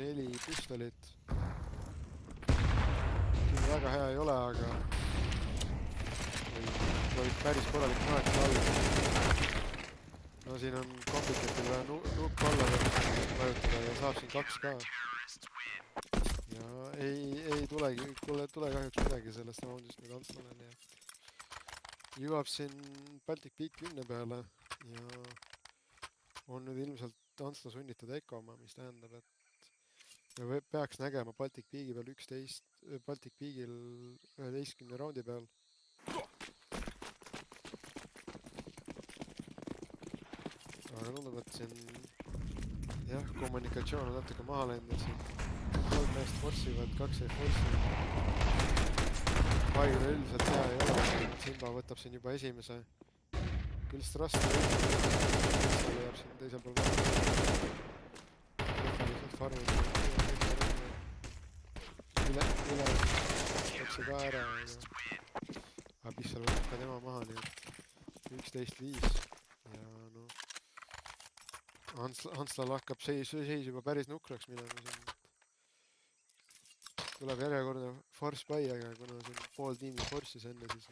4 püstolit. Küll väga hea ei ole, aga võib päris korralik naetus all. No siin on Complicatil vaja nukk alla vajutada ja saab siin 2 ka. Ja ei tule kahjuks midagi sellest roundist nüüd Antslale, nii et jõuab siin Baltic Peak 10 peale ja on nüüd ilmselt Antsla sunnitud ekoma, mis tähendab, et me peaks nägema Baltic Peak'i peal 11 raundi peal aga tundub, et siin jah, kommunikatsioon on natuke maha läinud, et siin 3 meest forssivad, 2 ei forssi. Pai üleüldiselt hea ei ole, Simba võtab siin juba esimese. Küll Strasse jääb siin teisel pool välja. Lihtsalt farmid. Üle võtakse ka ära. Aga Pissal võtab ka tema maha, nii et 11-5. Ja noh, Hanslal hakkab seis juba päris nukraks minema siin. Tuleb järjekordne force buy, aga kuna siin pool tiimi force'is enne, siis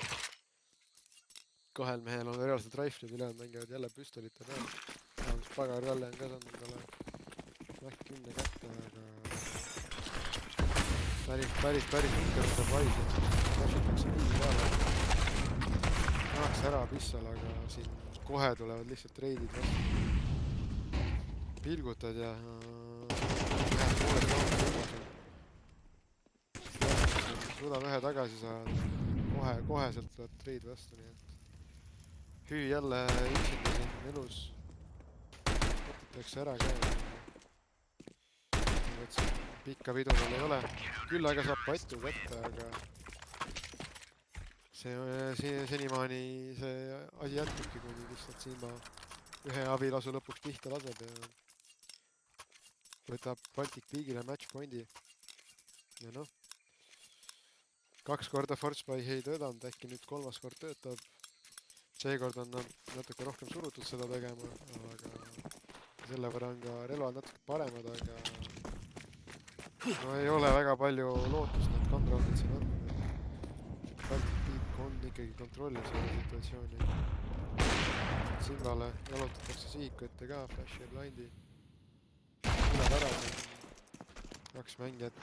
kahel mehel on reaalselt riflid, ülejäänud mängivad jälle püstolite peal. Vähemalt Pagar Ralle on ka saanud endale Mac 10 kätte, aga päris nukker võtab vaisi. Kasutatakse piiri peale. Tahaks ära Pissal, aga siin kohe tulevad lihtsalt reidid vastu. Pilgutad ja suudab ühe tagasi saada, koheselt tuleb treid vastu, nii et Hüü jälle üksinda siin elus võtetakse ära ka. Pikka pidu tal ei ole, küll aga saab patu kätte, aga senimaani see asi jätkubki, kuni lihtsalt Simba ühe abilasu lõpuks pihta laseb ja võtab Baltic Peagile match pointi. Ja noh, 2 korda force buy ei töödanud, äkki nüüd 3. kord töötab. Seekord on nad natuke rohkem surutud seda tegema, aga selle võrra on ka relvad natuke paremad, aga no ei ole väga palju lootust need control'id siin on. Baltic Peak on ikkagi kontrollis selle situatsiooni. Simbale jalutatakse sihiku ette ka, flash ja blindi. Tuleb ära, 2 mängijat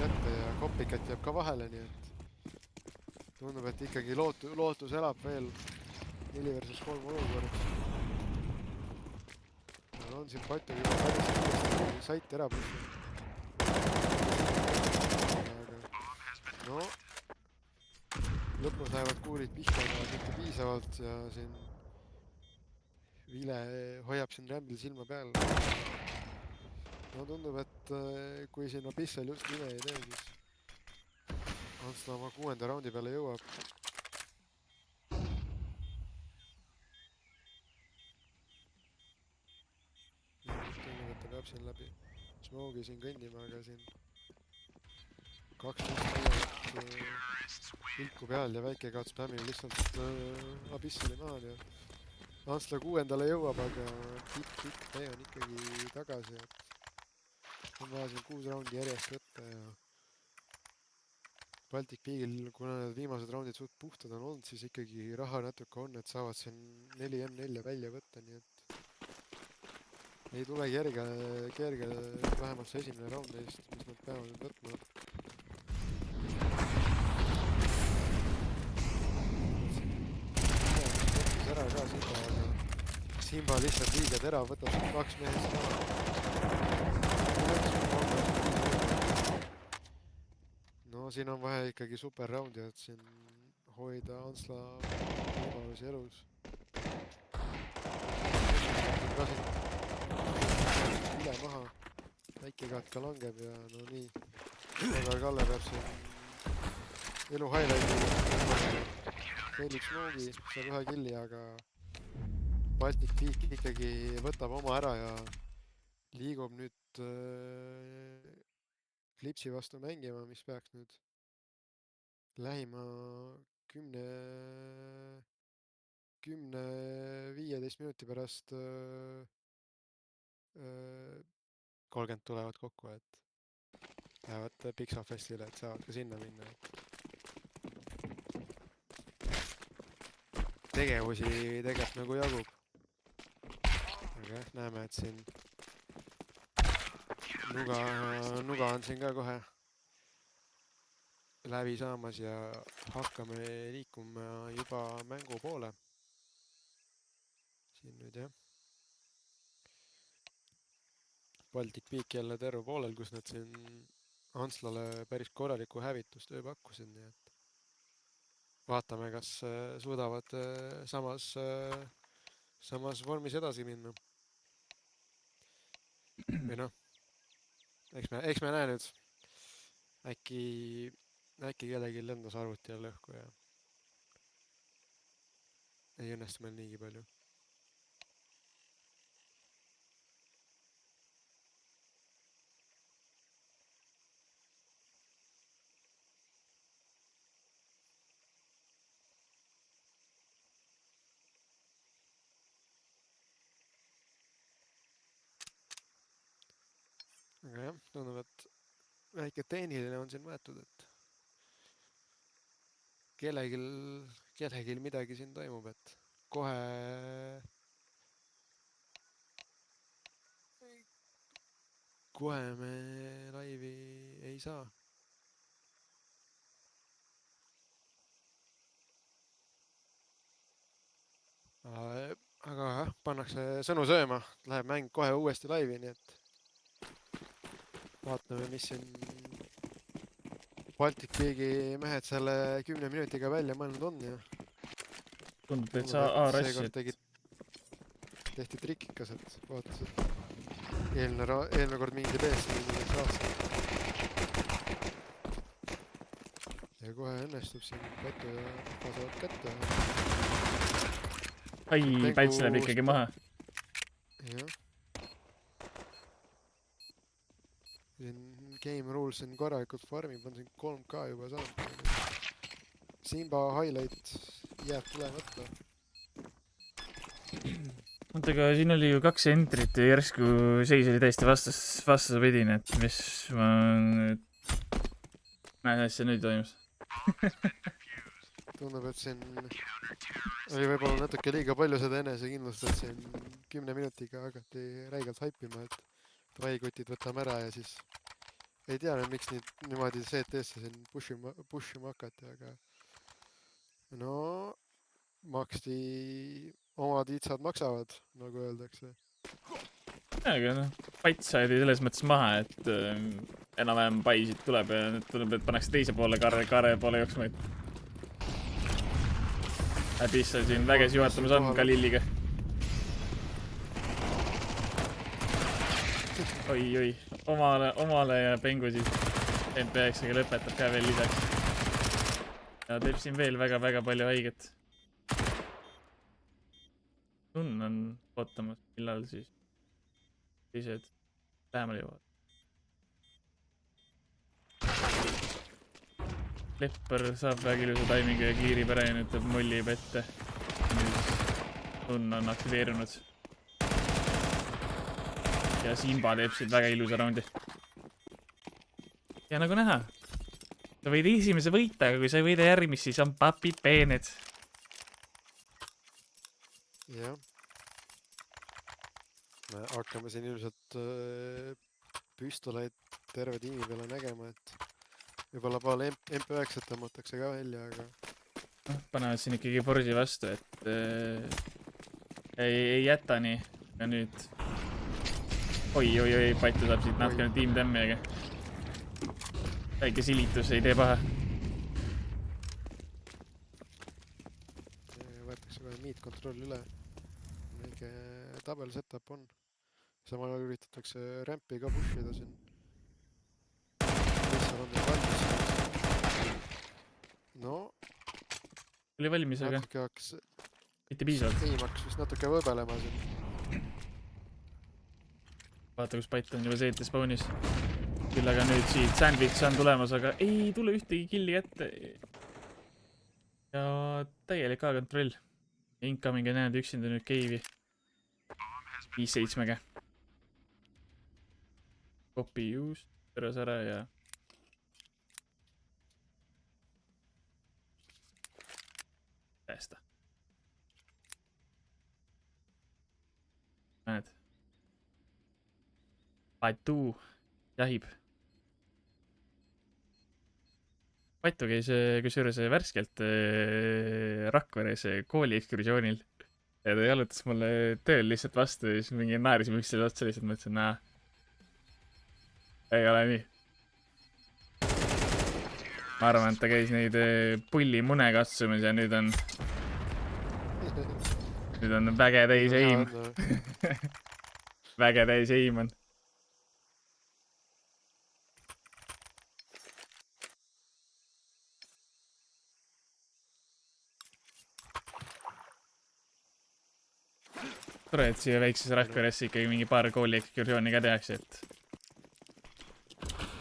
kätte ja Copycat jääb ka vahele, nii et tundub, et ikkagi lootus elab veel 4 versus 3 olukord. On siin Patu juba päris kiiresti saiti ära püsti. No, lõpus lähevad kuulid pihta, aga mitte piisavalt ja siin Vile hoiab siin Rämbil silma peal. No tundub, et kui siin Abyssal just nime ei tee, siis Hansla oma 6. raundi peale jõuab. Tundub, et ta peab siin läbi Smogi siin kõndima, aga siin 2 pilku peal ja väike kaots spämmib lihtsalt Abyssali maha. Hansla 6. jõuab, aga pikk tee on ikkagi tagasi. On vaja siin 6 raundi järjest võtta ja Baltic Peagil, kuna need viimased raundid suht puhtad on olnud, siis ikkagi raha natuke on, et saavad siin 4M4 välja võtta, nii et ei tule kerge vähemalt see esimene raund neist, mis nad peavad nüüd võtma. Ära ka Simba, aga Simba lihtsalt liiga terav, võtab 2 meest maha. No siin on vaja ikkagi super raundi, et siin hoida Hansla võimalusi elus. Üle maha, väikekaat ka langeb ja no nii. Pagar Kalle peab siin elu highlighti. Felix Smogi saab 1 killi, aga Baltic Peak ikkagi võtab oma ära ja liigub nüüd Klipsi vastu mängima, mis peaks nüüd lähima 10-15 minuti pärast 30 tulevad kokku, et lähevad Pixafestile, et saavad ka sinna minna. Tegevusi tegelikult nagu jagub. Aga jah, näeme, et siin nuga on siin ka kohe läbi saamas ja hakkame liikuma juba mängu poole. Siin nüüd jah. Baltic Peak jälle terve poolel, kus nad siin Hanslale päris korraliku hävitustöö pakkusid, nii et vaatame, kas suudavad samas vormis edasi minna. Või noh, eks me näe nüüd. Äkki kellelgi lendas arvuti jälle õhku ja ei õnnestu meil niigi palju. Aga jah, tundub, et väike tehniline on siin võetud, et kellelgi midagi siin toimub, et kohe me laivi ei saa. Aga jah, pannakse sõnu sööma, läheb mäng kohe uuesti laivi, nii et vaatame, mis siin Baltic League'i mehed selle 10 minutiga välja mõelnud on ja Tundub, et sa A-rassi, seekord tehti trikikas, et vaatas, et eelmine kord mindi B-sse, mindi A-sse. Ja kohe õnnestub siin Pätu ja Rahva saavad kätte. ai, Päts läheb ikkagi maha. Jah. Siin Game Rules on korralikult farmib, on siin 3K juba saanud. Simba highlight jääb tulemata. Oota, aga siin oli ju 2 entrit ja järsku seis oli täiesti vastasapidine, et mis ma nüüd... näen, asja nüüd toimus. Tundub, et siin oli võib-olla natuke liiga palju seda enesekindlust, et siin 10 minutiga hakati räigelt haipima, et vaikotid võtame ära ja siis ei tea nüüd, miks niimoodi CTS-e siin pushima hakati, aga no maksti, omad itsad maksavad, nagu öeldakse. Aga noh, Päts saadi selles mõttes maha, et enam-vähem paisid tuleb ja nüüd tundub, et pannakse teise poole Kare poole jooksma. Pissa siin väges juhatamas on Galiliga. Oi, omale ja Pengu siis MP9-ga lõpetab ka veel lisaks. Ja teeb siin veel väga palju haiget. Tun on ootamas, millal siis teised lähemale jõuavad. Lepper saab väga ilusa taimingu ja kliirib ära ja nüüd tõeb mollib ette. Nüüd Tun on aktiveerunud. Ja Simba teeb siin väga ilusa raundi. Ja nagu näha, sa võid esimese võita, aga kui sa ei võida järgmist, siis on papid peened. Jah. Me hakkame siin ilmselt püstoleid terve tiimi peale nägema, et võib-olla pool MP9 tõmmatakse ka välja, aga Panevad siin ikkagi Forsi vastu, et ei jäta nii. Ja nüüd oi, Patu saab siit natukene tiimtämmi, aga väike silitus ei tee paha. võetakse kohe meet control üle. Väike tabel setup on. Samal ajal üritatakse rampi ka pushida siin. No, Oli valmis, aga natuke hakkas mitte piisavalt. ei hakkas vist natuke võbelema siin. Vaata, kus Pat on juba seete spawnis. Küll aga nüüd siit sandwich on tulemas, aga ei tule ühtegi killi kätte. Ja täielik A-kontroll. Incoming ja näed üksinda nüüd cave'i. 5-7-ga. Copy use, tõras ära ja tähesta. Näed. Patu jahib. Patu käis kusjuures värskelt Rakveres kooli ekskursioonil. Ja ta jalutas mulle tööl lihtsalt vastu ja siis mingi naerisime üksteise otsa lihtsalt mõtlesin, ei ole nii. ma arvan, et ta käis neid pullimune katsumas ja nüüd on väge täis aim . väge täis aim on . tore , et siia väikses Rakveresse ikkagi mingi paar kooli ekskursiooni ka tehakse , et .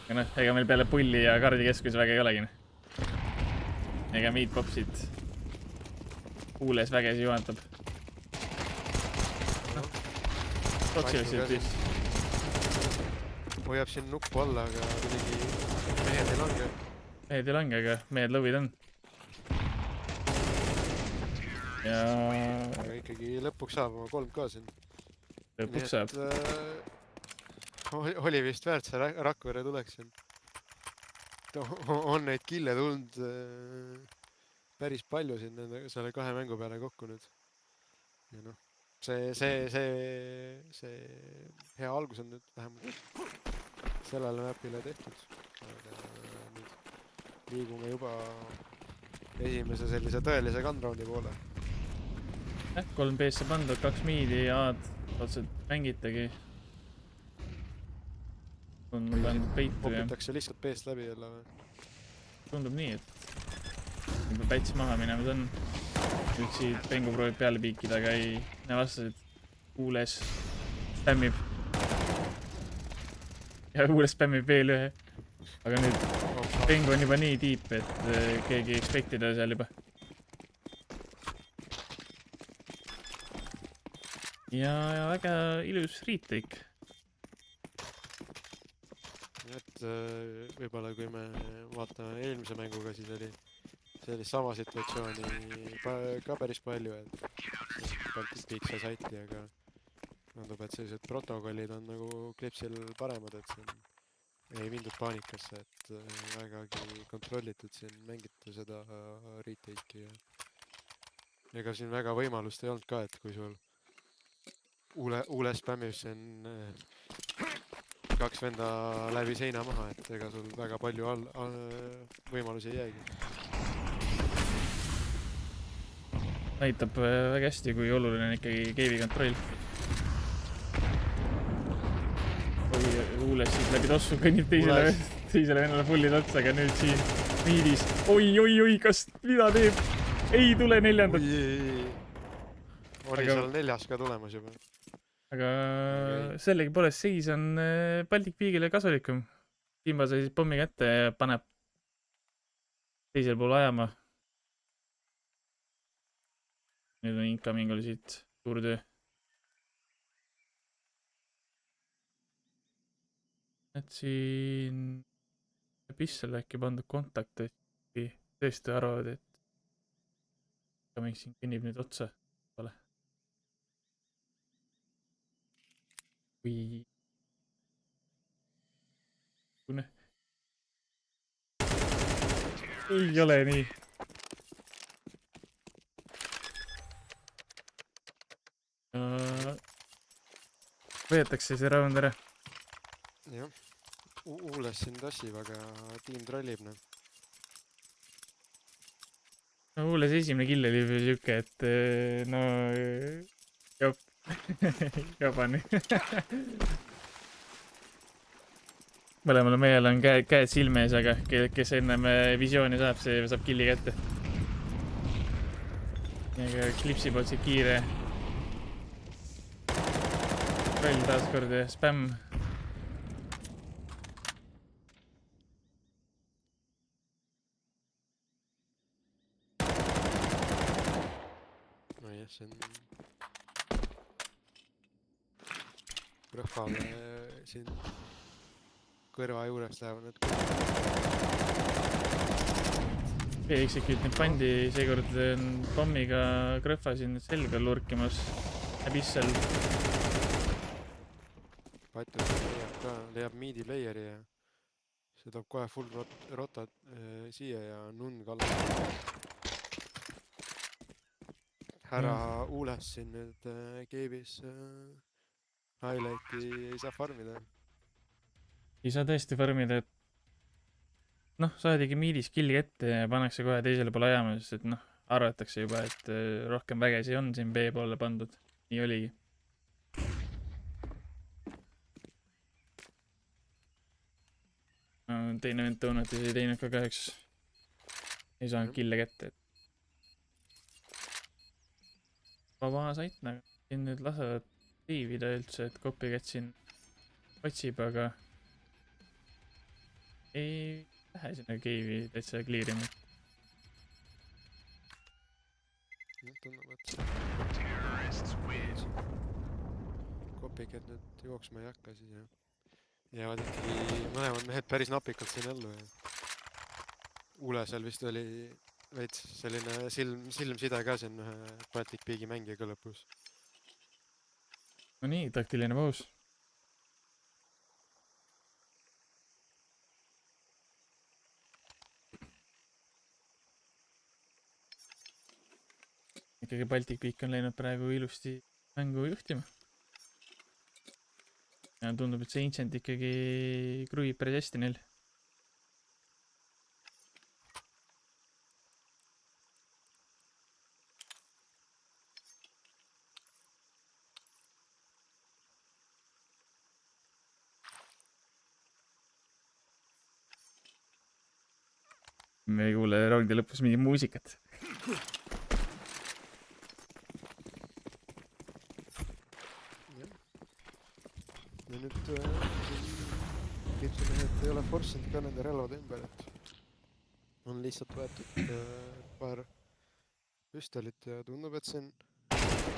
aga noh , ega meil peale pulli ja kaardikeskuse väga ei olegi . ega Meat Popsid huules vägesi juhatab . toksivad siit vist . hoiab siin nuppu alla , aga kuidagi mehed ei lange . mehed ei lange , aga mehed lõvid on . ja aga ikkagi lõpuks saab oma 3K siin . lõpuks saab . oli vist väärt see Rakvere tuleks siin . on neid kille tulnud päris palju siin selle 2 mängu peale kokku nüüd . ja noh , see hea algus on nüüd vähemalt sellele mapile tehtud . aga nüüd liigume juba esimese sellise tõelise gunround'i poole . 3 B-sse pandud , 2 miidi ja A-d otseselt mängitagi . on pandud peitu ja popitakse lihtsalt B-st läbi jälle või ? tundub nii , et juba päts maha minemas on . nüüd siit Pengu proovib peale piikida , aga ei näe vastasid . Kuules spämmib . ja Kuules spämmib veel ühe . aga nüüd Pengu on juba nii tiip , et keegi ei expect ida seal juba . ja väga ilus retake . et võib-olla kui me vaatame eelmise mänguga , siis oli sellist sama situatsiooni ka päris palju , et Baltic Peak sai saiti , aga tundub , et sellised protokollid on nagu Klipsil paremad , et siin ei mindud paanikasse , et vägagi kontrollitud siin mängiti seda retake'i ja ega siin väga võimalust ei olnud ka , et kui sul Uule spämmib siin 2 venda läbi seina maha , et ega sul väga palju võimalusi ei jäigi . näitab väga hästi , kui oluline on ikkagi cave'i kontroll . Kuules siit läbi tossu kõnnib teisele vennale fullid otsa , aga nüüd siin miidis . oi , kas , mida teeb ? ei tule 4. oli Aga- seal 4. ka tulemas juba . aga sellegipoolest seis on Baltic Peakile kasulikum . Kimba sai siis pommi kätte ja paneb teisel pool ajama . nüüd on incoming'ul siit suur töö . et siin Pissel äkki pandud kontakte , tõesti arvavad , et incoming siin kõnnib nüüd otsa . või ei ole nii . võetakse see round ära . jah , Uules siin tassib , aga tiim trollib , noh . no Uules esimene kill oli juba siuke , et no jop , jabani . mõlemal mehel on käed silme ees , aga kes ennem visiooni saab , see saab killi kätte . aga Klipsi poolt see kiire . roll taaskord ja spämm . nojah , see on Rõhvale siin kõrva juures lähevad need Execute nüüd pandi , seekord on pommiga Krõhva siin selga lurkimas . Pissel Patus leiab midi player'i ja see toob kohe full rota siia ja Nunn kallab . härra Uules siin nüüd keebis highlight'i ei saa farmida . ei saa tõesti farmida , et noh, saadigi miilis killi ette ja pannakse kohe teisele poole ajama, sest et noh, arvatakse juba, et rohkem vägesi on siin B poole pandud. Nii oligi. Teine vend Donutis ei teinud ka kahjuks. Ei saanud kille kätte. Vaba sait, nagu siin nüüd lasevad liivida üldse, et copycat siin otsib, aga ei lähe sinna cave'i täitsa clear'ima. Tundub, et copycat nüüd jooksma ei hakka, siis jah. Jäävad ikkagi mõlemad mehed päris napikalt siin ellu ja Ule seal vist oli veits selline silmside ka siin ühe Baltic Bigi mängijaga lõpus. No nii, taktiline paus. Ikkagi Baltic Big on läinud praegu ilusti mängu juhtima. Ja tundub, et see Ancient ikkagi kruvib päris hästi neil. Me ei kuule raundi lõpus mingi muusikat. Ja nüüd Klipsimehed ei ole forssinud ka nende relvade ümber, et on lihtsalt võetud paar püstolit ja tundub, et siin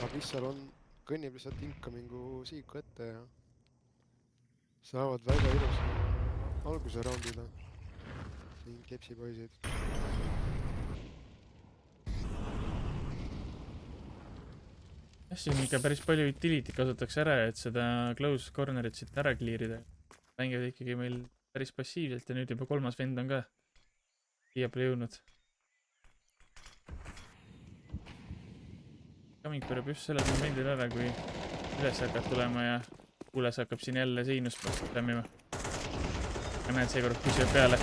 Abyssal kõnnib lihtsalt incomingu siiku ette ja saavad väga ilusa alguse raundile siin Klipsi poisid. Jah, siin ikka päris palju utility kasutatakse ära, et seda close cornerit siit ära clearida. Mängivad ikkagi meil päris passiivselt ja nüüd juba kolmas vend on ka siiapoole jõudnud. Kaming pöörab just sellel momendil ära, kui üles hakkab tulema ja Ules hakkab siin jälle seinust lämmima. Aga näed, seekord püsib peale.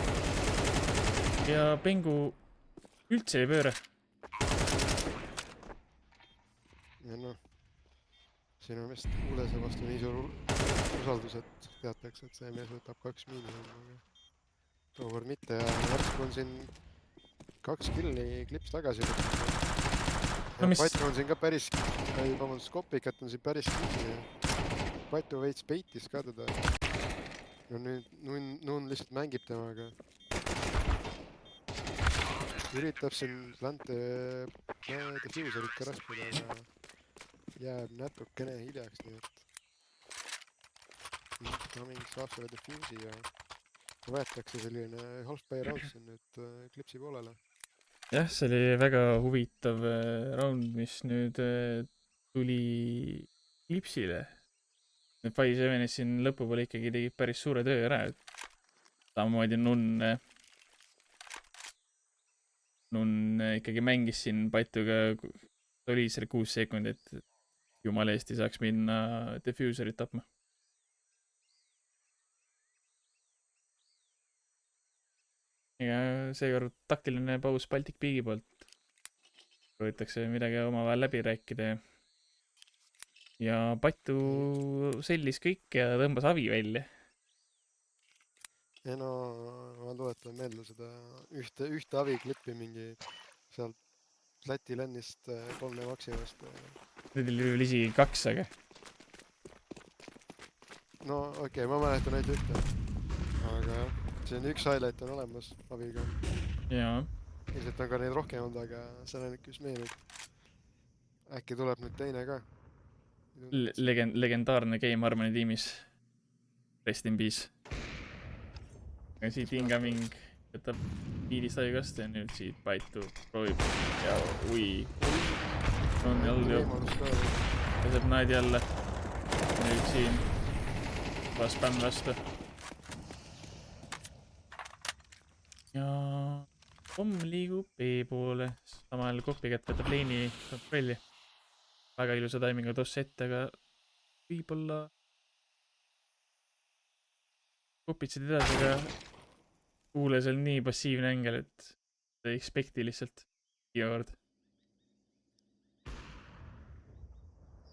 Ja Pengu üldse ei pööra. Ja noh, siin on vist Ulese vastu nii suur usaldus, et teatakse, et see mees võtab 2 miinimum, aga tookord mitte ja järsku on siin 2 killi Klips tagasi võtnud. Ja Patu on siin ka päris, Copycat on siin päris kinni ja Patu veits peitis ka teda. Ja nüüd Nun lihtsalt mängib temaga. Üritab siin plante diffuserit ka raskuda, aga jääb natukene hiljaks, nii et Coming saab selle diffuse'i ja võetakse selline half-bay round siin nüüd Klipsi poolele. Jah, see oli väga huvitav round, mis nüüd tuli Klipsile. Five-Sevenis siin lõpupoole ikkagi tegi päris suure töö ära. Samamoodi Nun ikkagi mängis siin Patuga, oli seal 6 sekundit, jumala eest ei saaks minna diffuserit tapma. Ja seekord taktiline paus Baltic Bigi poolt. Võetakse midagi omavahel läbi rääkida ja Patu sellis kõik ja tõmbas avi välja. Ja no, ma tuletan meelde seda ühte aviklippi mingi sealt Läti lännist 3 maksimast. Nüüd oli isegi 2, aga... No okei, ma mäletan ainult ühte. Aga see on üks highlight on olemas aviga. Jaa. Ilmselt on ka neid rohkem olnud, aga see on üks meenud. Äkki tuleb nüüd teine ka. Legendaarne Game Harmony tiimis. Rest in peace. Ja siit incoming võtab piidist haigast ja nüüd siit Patu proovib ja ui. On olnud ju. Peseb naid jälle. Nüüd siin. Spam vastu. Ja pomm liigub B poole. Samal Copycat võtab lane'i kontrolli. Väga ilusa timingu tosse ette, aga võib-olla Copycat edasi, aga Kuule, see on nii passiivne ängel, et ei expect'i lihtsalt iga kord.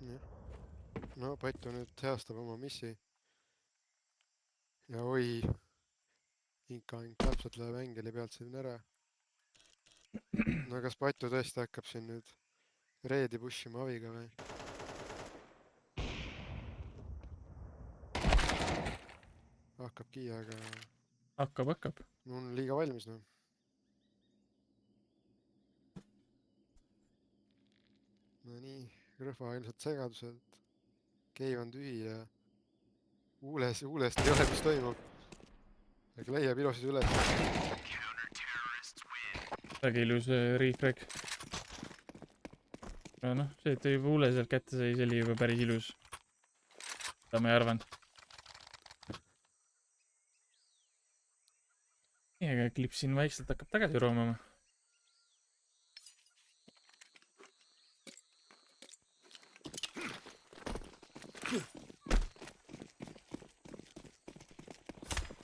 jah. No Patu nüüd heastab oma missi. Ja oi, Inkang täpselt läheb ängeli pealt siin ära. No kas Patu tõesti hakkab siin nüüd reedi push ima aviga või? Hakkabki, aga Hakkab. mul on liiga valmis noh. No nii, rõhva ilmselt segadused. Cave on tühi ja huulest ei ole, mis toimub. Aga leiab ilusasti üles. Väga ilus refrag. Aga noh, see, et ta juba huule sealt kätte sai, see oli juba päris ilus. Seda ma ei arvanud. Nii, aga klips siin vaikselt hakkab tagasi roomama.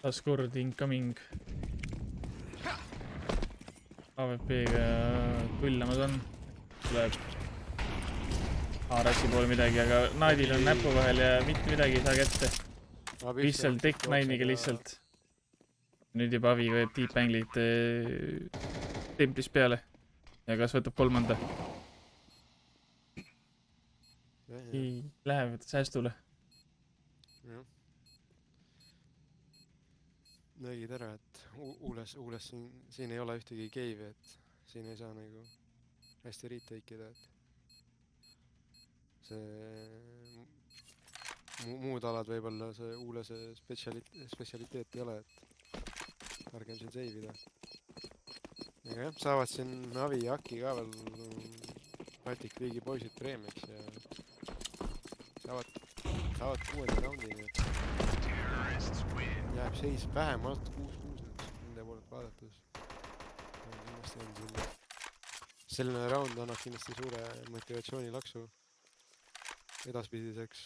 Taaskord incoming. AVP-ga tullamas on. Tuleb Arasi pool midagi, aga Nadil on näpu vahel ja mitte midagi ei saa kätte. Lihtsalt Tech 9-iga lihtsalt. Nüüd juba Avi võeb Deep Anglit templis peale. Ja kas võtab kolmanda? Ei, lähevad säästule. Jah. Nägid ära, et huules siin ei ole ühtegi cave'i, et siin ei saa nagu hästi retake ida, et see muud alad võib-olla see huulese spetsialiteet ei ole, et targem siin save ida. Aga jah, saavad siin Avi ja Aki ka veel Baltic League'i poisid preemiks ja saavad 6. raundini, et jääb seis vähemalt 6-6 nüüd nende poolt vaadates. Selline raund annab kindlasti suure motivatsioonilaksu edaspidiseks.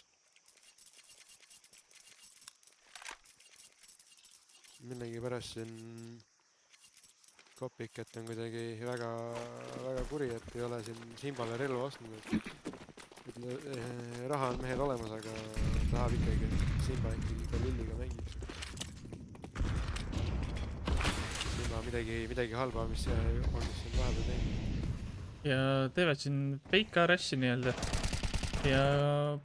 Millegipärast siin Copycat on kuidagi väga kuri, et ei ole siin Simbale relva ostnud. Raha on mehel olemas, aga tahab ikkagi, et Simba ikkagi Galilliga mängiks. Simba midagi halba, mis on siin vahepeal teinud. Ja teevad siin fake RS-i nii-öelda. Ja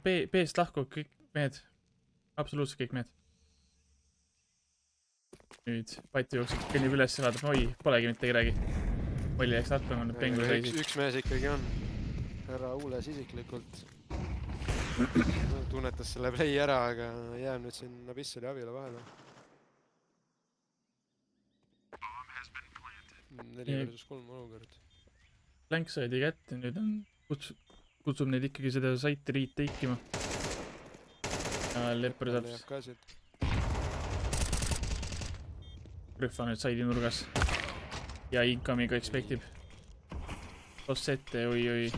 B-st lahkuvad kõik mehed. Absoluutselt kõik mehed. Nüüd Pati jookseb, kõnnib üles ja vaatab, oi, polegi mitte kedagi. Molli läks tapama, nüüd pengu saisid. Üks mees ikkagi on. Härra Uules isiklikult tunnetas selle play ära, aga jääb nüüd siin Abyssali Avile vahele. 4 versus 3 olukord. Blank saidi kätte, nüüd on kutsub neid ikkagi seda saiti retake ima. Ja Lepper saab Rõhva nüüd saidi nurgas. Ja incoming'u expectib. Dossette, oi.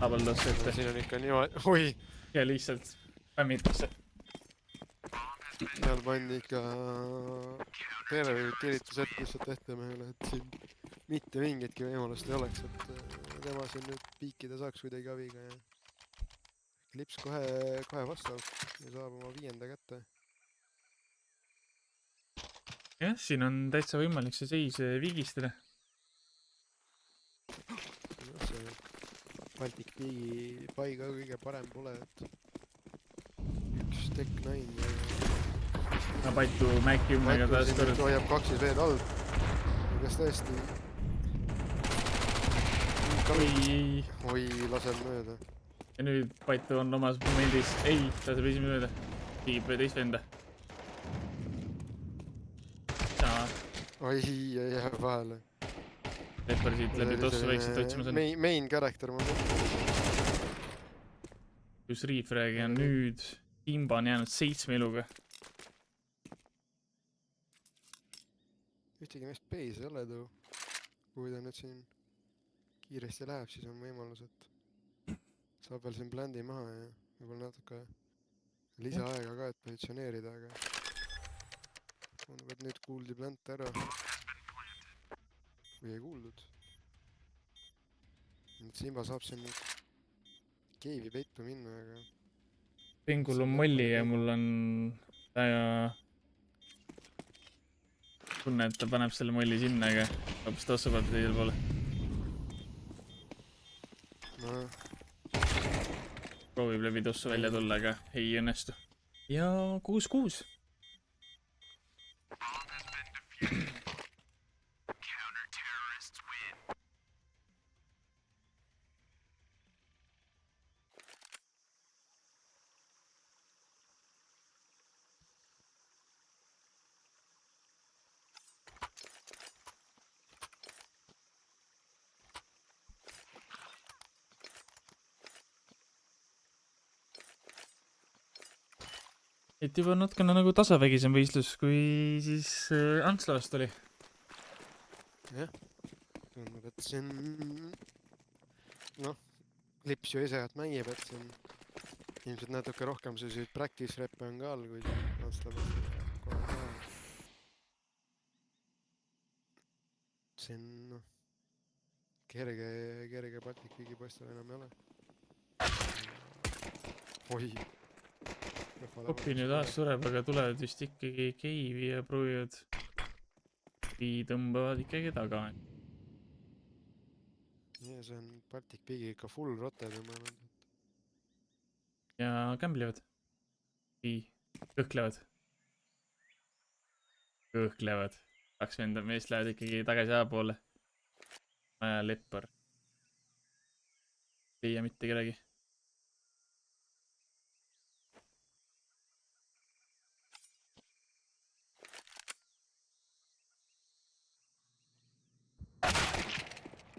Abel Dossette. Siin on ikka niimoodi, oi! Ja lihtsalt pämmitakse. Seal pandi ikka terve tiritus ette lihtsalt ehtemehele, et siin mitte mingitki võimalust ei oleks, et tema siin nüüd piikida saaks kuidagi Aviga ja klips kohe vastu ja saab oma 5. kätte. Jah, siin on täitsa võimalik see seis viigistada. No, see Baltic League'i pai ka kõige parem pole, et üks Tech 9 ja Patu Mac 10-ga taas kord. hoiab 2 veed all. Kas tõesti? Oi, laseb mööda. Ja nüüd Patu on omas momendis. Ei, ta saab esimene mööda. Tiib teist venda. Oi, ei jää vahele. Lepper siit läbi tossu väikselt otsimas on. Main character ma mõtlen. Kus refrag ja nüüd Imba on jäänud 7 eluga. Ühtegi meest base ei ole too. Kui ta nüüd siin kiiresti läheb, siis on võimalus, et saab veel siin blandi maha ja võib-olla natuke lisaaega ka, et positsioneerida, aga tundub, et nüüd kuuldi plant ära. Või ei kuuldud. Nüüd Simba saab siin keivi peitu minna, aga Pingul on molli ja mul on väga tunne, et ta paneb selle molli sinna, aga hoopis tossu pealt teisel poole. no Proovib läbi tossu välja tulla, aga ei õnnestu. Ja 6-6. et juba natukene nagu tasavägisem võistlus, kui siis Antslast oli. tundub, et siin noh, Lips ju ise mängib, et siin ilmselt natuke rohkem selliseid practice rep'e on ka all, kui Antsla kohe ka. siin noh, kerge Baltic League'i poistel enam ei ole. oi. Kopi nüüd aas sureb, aga tulevad vist ikkagi keivi ja proovivad või tõmbavad ikkagi taga. ja see on Baltic League'i ikka full rote tõmmanud. Ja kämblivad. Või kõhklevad. Kõhklevad. 20 meest lähevad ikkagi tagasi A-poole. Maja Leppar. Ei ja mitte kedagi.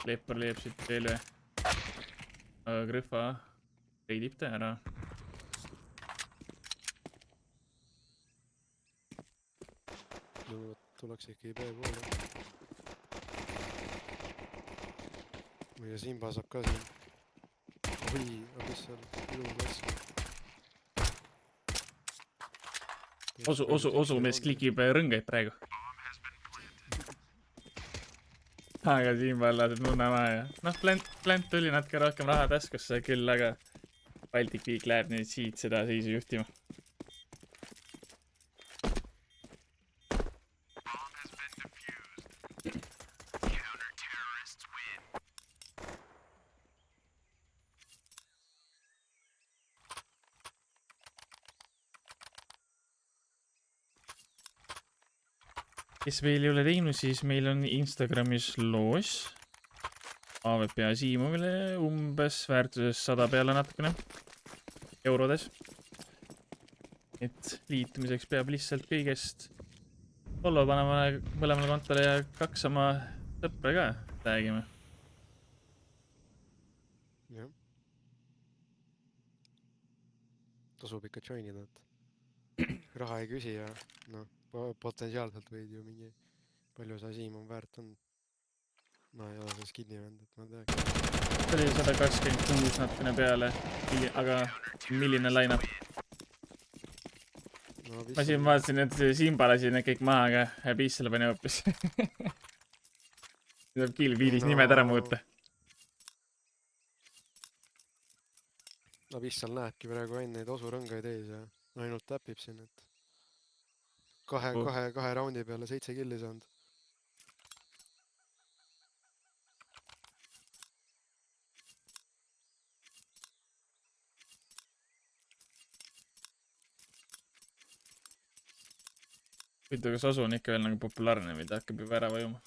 Leppar leiab siit veel ühe. Aga Grõhva reidib ta ära. Tullakse ikkagi B poole. ja Simba saab ka siin. oi, aga mis seal ilus asja. Osu mees klikib rõngeid praegu. Aga Simba laseb nunna maha ja noh, plant tuli natuke rohkem raha taskusse küll, aga Baltic League läheb nüüd siit seda seisu juhtima. Kes veel ei ole teinud, siis meil on Instagramis loos AVP ja Siimovile umbes väärtuses 100 peale natukene eurodes. Et liitumiseks peab lihtsalt kõigest follow panema mõlemale kontole ja 2 oma sõpra ka tagima. jah. Tasub ikka joinida, et raha ei küsi ja noh, potentsiaalselt võid ju mingi palju sa Siim on väärt on. Ma ei ole sellest kinni vend, et ma teaks. See oli 126 natukene peale, aga milline line-up? No, Ma siin vaatasin, et Simba lasi need kõik maha, aga Abyssal pani hoopis. Tuleb killfeed'is nimed ära muuta. Abyssal näebki praegu ainult neid osurõngaid ees ja ainult täpib siin, et kahe raundi peale 7 killi saanud. Huvitav, kas Osu on ikka veel nagu populaarne või ta hakkab juba ära vajuma?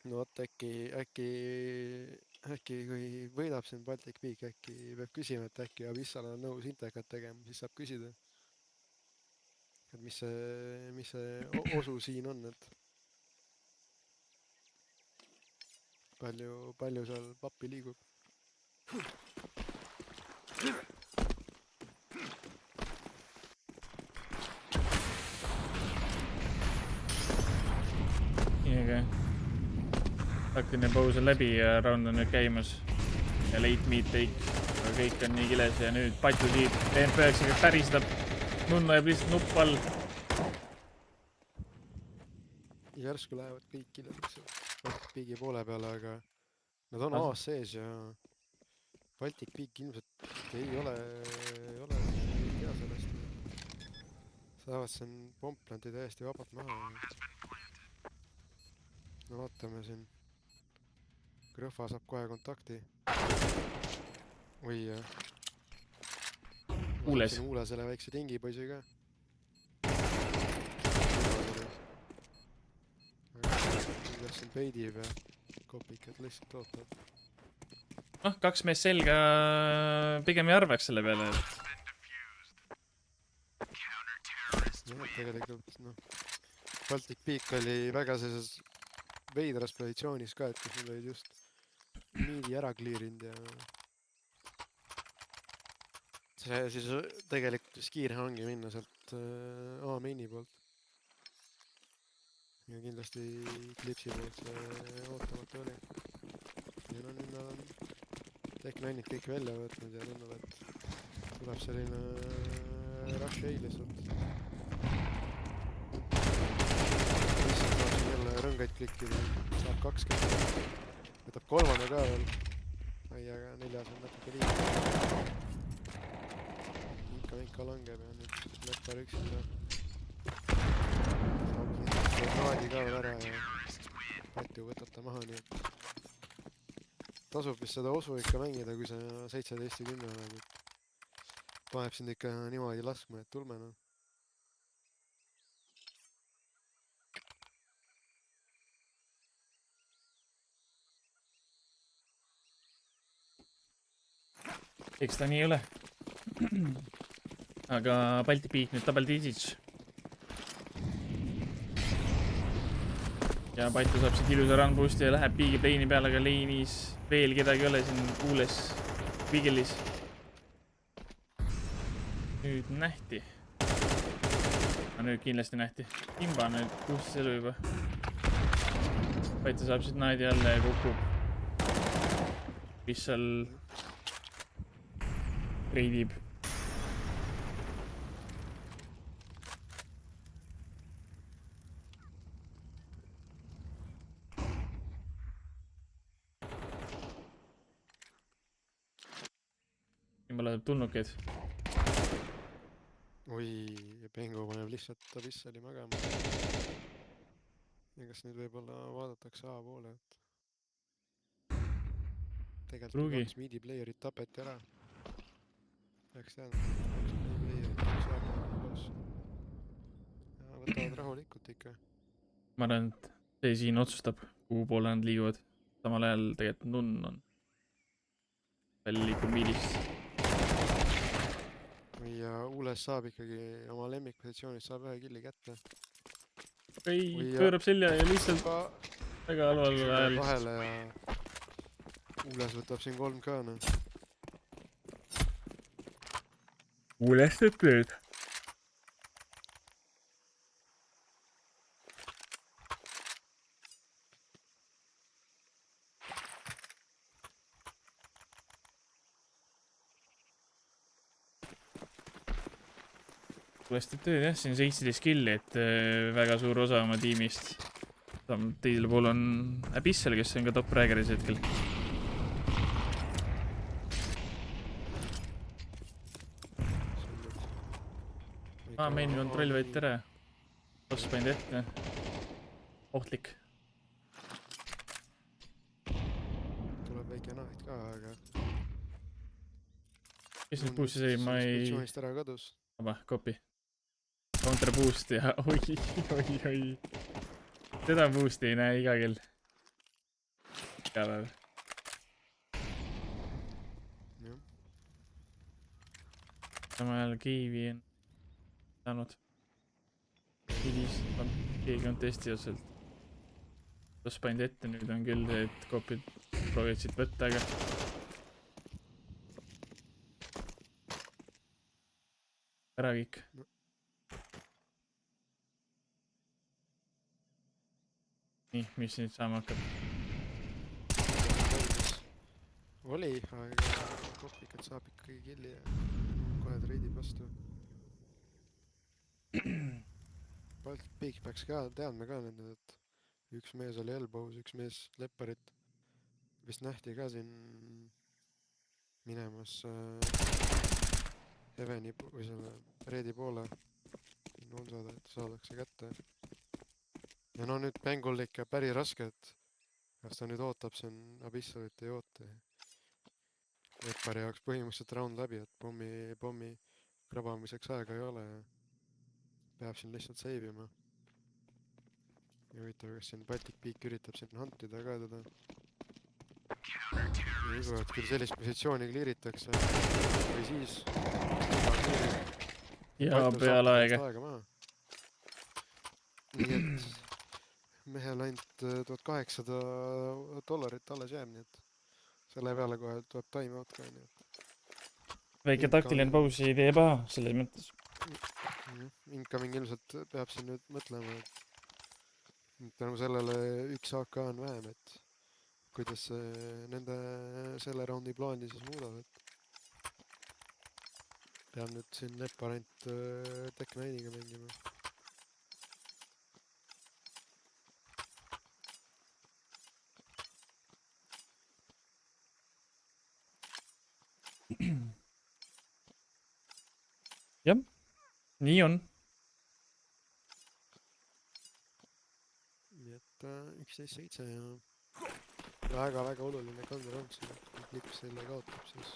No vot, äkki kui võidab siin Baltic League, äkki peab küsima, et äkki Abyssal on nõus intekat tegema, siis saab küsida. Et mis see Osu siin on, et palju seal pappi liigub. Nii, aga taktiline paus on läbi ja round on nüüd käimas. Ja late meat take, aga kõik on nii kiles ja nüüd Patu siit TMP9-ga päristab Nunno jääb lihtsalt nupp all. järsku lähevad kõik killadesse Baltic Peaki poole peale, aga nad on As- A-s sees ja Baltic Peak ilmselt ei tea sellest. Saavad siin pomplanti täiesti vabalt maha. No vaatame siin. Krõhva saab kohe kontakti. Oi jah. Uules. Uule selle väikse tingipoisi ka. Kuidas siin peidib ja kopikad lihtsalt ootab. Noh, 2 meest selga pigem ei arvaks selle peale, et Jah, tegelikult noh. Baltic Peak oli väga sellises veidras positsioonis ka, et kus nad olid just miidi ära clearinud ja see siis tegelikult vist kiire ongi minna sealt A-maini poolt. Ja kindlasti Klipsi poolt see ootamatu oli. Ja no nüüd nad on Tech9-id kõik välja võtnud ja tundub, et tuleb selline rush ei lihtsalt. Lihtsalt saab siin jälle rõngaid klikkida, saab 20. Võtab 3. ka veel. Ai, aga 4. on natuke liiga. Inka langeb ja nüüd Lepper üksinda. Saab naadi ka veel ära ja Patu võtab ta maha, nii et tasub vist seda osu ikka mängida, kui sa 17 ja 10 oled. Paneb sind ikka niimoodi laskma, et tulme noh. eks ta nii ei ole. Aga Baltic Peak nüüd double digits. Ja Patu saab siit ilusa run boost'i ja läheb piigib leini peale, aga leinis veel kedagi ei ole siin uules Vigelis. Nüüd nähti. No nüüd kindlasti nähti. Imba nüüd 16 elu juba. Patu saab siit naidi alla ja kukub. Mis seal reidib. Jumala tulnukeid. Oi, ja Pengu paneb lihtsalt Abyssali magama. Ja kas nüüd võib-olla vaadatakse A poole, et tegelikult Pruugi. 2 midi playerit tapeti ära. Peaks teadma, 2 midi playerit peaks jääma koos. Ja võtavad rahulikult ikka. Ma arvan, et see siin otsustab, kuhu poole nad liiguvad. Samal ajal tegelikult Nunn on veel liikub miidist. Ja Ules saab ikkagi oma lemmikpositsioonis saab ühe killi kätte. Ei, Oi, pöörab selja ja lihtsalt Ka väga halval ajal. vahele ja Ules võtab siin 3 ka noh. Ules teeb tööd. Ules teeb tööd jah, siin 17 killi, et väga suur osa oma tiimist. Teisel pool on Abyssal, kes on ka top räägeris hetkel. Main kontroll võeti ära. Boss panin ette. Ohtlik. Tuleb väike naht ka, aga Kes nüüd boost'i sai, ma ei... positsioonist ära kadus. Vaba, copy. Counter boost ja oi. Seda boost'i ei näe iga kell. Iga päev. Jah. Samal ajal Keivi on saanud. Keegi on testi otseselt. Boss panin ette, nüüd on küll see, et copy'd proovid siit võtta, aga ära kõik. Nii, mis nüüd saama hakkab? Oli, aga Kopikat saab ikkagi killi ja kohe treidib vastu. Baltic Peak peaks ka teadma ka nende, et üks mees oli Elbows, üks mees Lepparit. Vist nähti ka siin minemas Eveni või selle Reedi poole. Siin on saadakse kätte. Ja no nüüd mängul ikka päri raske, et kas ta nüüd ootab siin Abyssalit ei oota. Leppari jaoks põhimõtteliselt round läbi, et pommi krabamiseks aega ei ole ja peab siin lihtsalt save ima. Ja huvitav, kas siin Baltic Peak üritab siin huntida ka teda. Ja usu, et küll sellist positsiooni kliiritakse või siis ja peale aega. Nii et mehel ainult $1800 alles jääb, nii et selle peale kohe tuleb time out ka, nii et Väike taktiline paus ei tee paha, selles mõttes. Incoming ilmselt peab siin nüüd mõtlema, et tänu sellele üks AK on vähem, et kuidas nende selle raundi plaani siis muudab, et peab nüüd siin Leppar ainult Tech9-iga mängima. Jah, nii on. Nii et 11-7 ja väga oluline kanderand siin, kui Klips selle kaotab, siis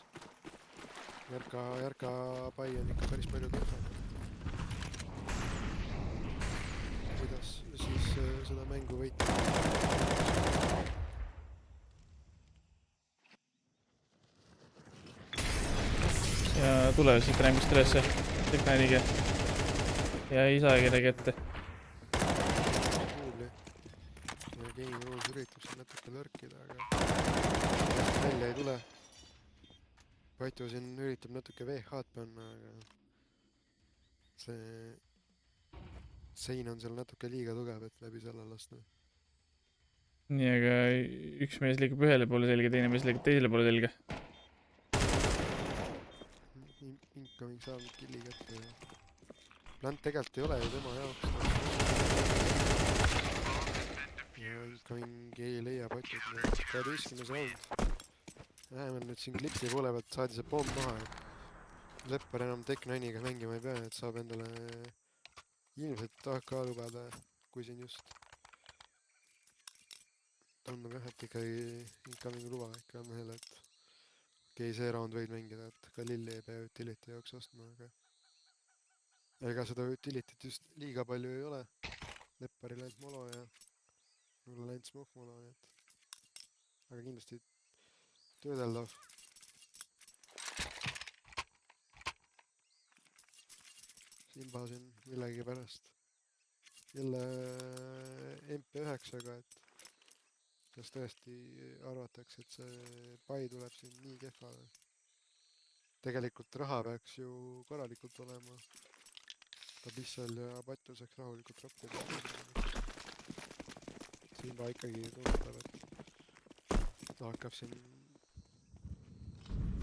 järka pai on ikka päris palju kehva. Kuidas siis seda mängu võita? Ja tule siit rängust ülesse. Tech9-iga. Ja ei saa kedagi ette. Kuuli. Ja Game Rules üritab siin natuke lörkida, aga välja ei tule. Paitu siin üritab natuke VH-d panna, aga see sein on seal natuke liiga tugev, et läbi selle lasta. Nii, aga üks mees liigub ühele poole selge, teine mees liigub teisele poole selge. Incoming saab nüüd killi kätte ja plant tegelikult ei ole ju tema jaoks. Ja Incoming ei leia Paitu, et 12. round. Vähemalt nüüd siin Klipsi poole pealt saadi see pomm maha, et Leppar enam Tech9-iga mängima ei pea, et saab endale ilmselt AK lubada, kui siin just tundub jah, et ikkagi Incoming luba ikka mehele, et okei, see round võid mängida, et ka Lilli ei pea utility jaoks ostma, aga ega seda utility't just liiga palju ei ole. Lepparil ainult molo ja mulle ainult smoke molo, nii et aga kindlasti töödeldav. Silva siin millegi pärast jälle MP9-ga, et kas tõesti arvatakse, et see pai tuleb siin nii kehva. Tegelikult raha peaks ju korralikult olema. Abyssal ja Patu saaks rahulikult roppida. Silva ikkagi tunnetab, et ta hakkab siin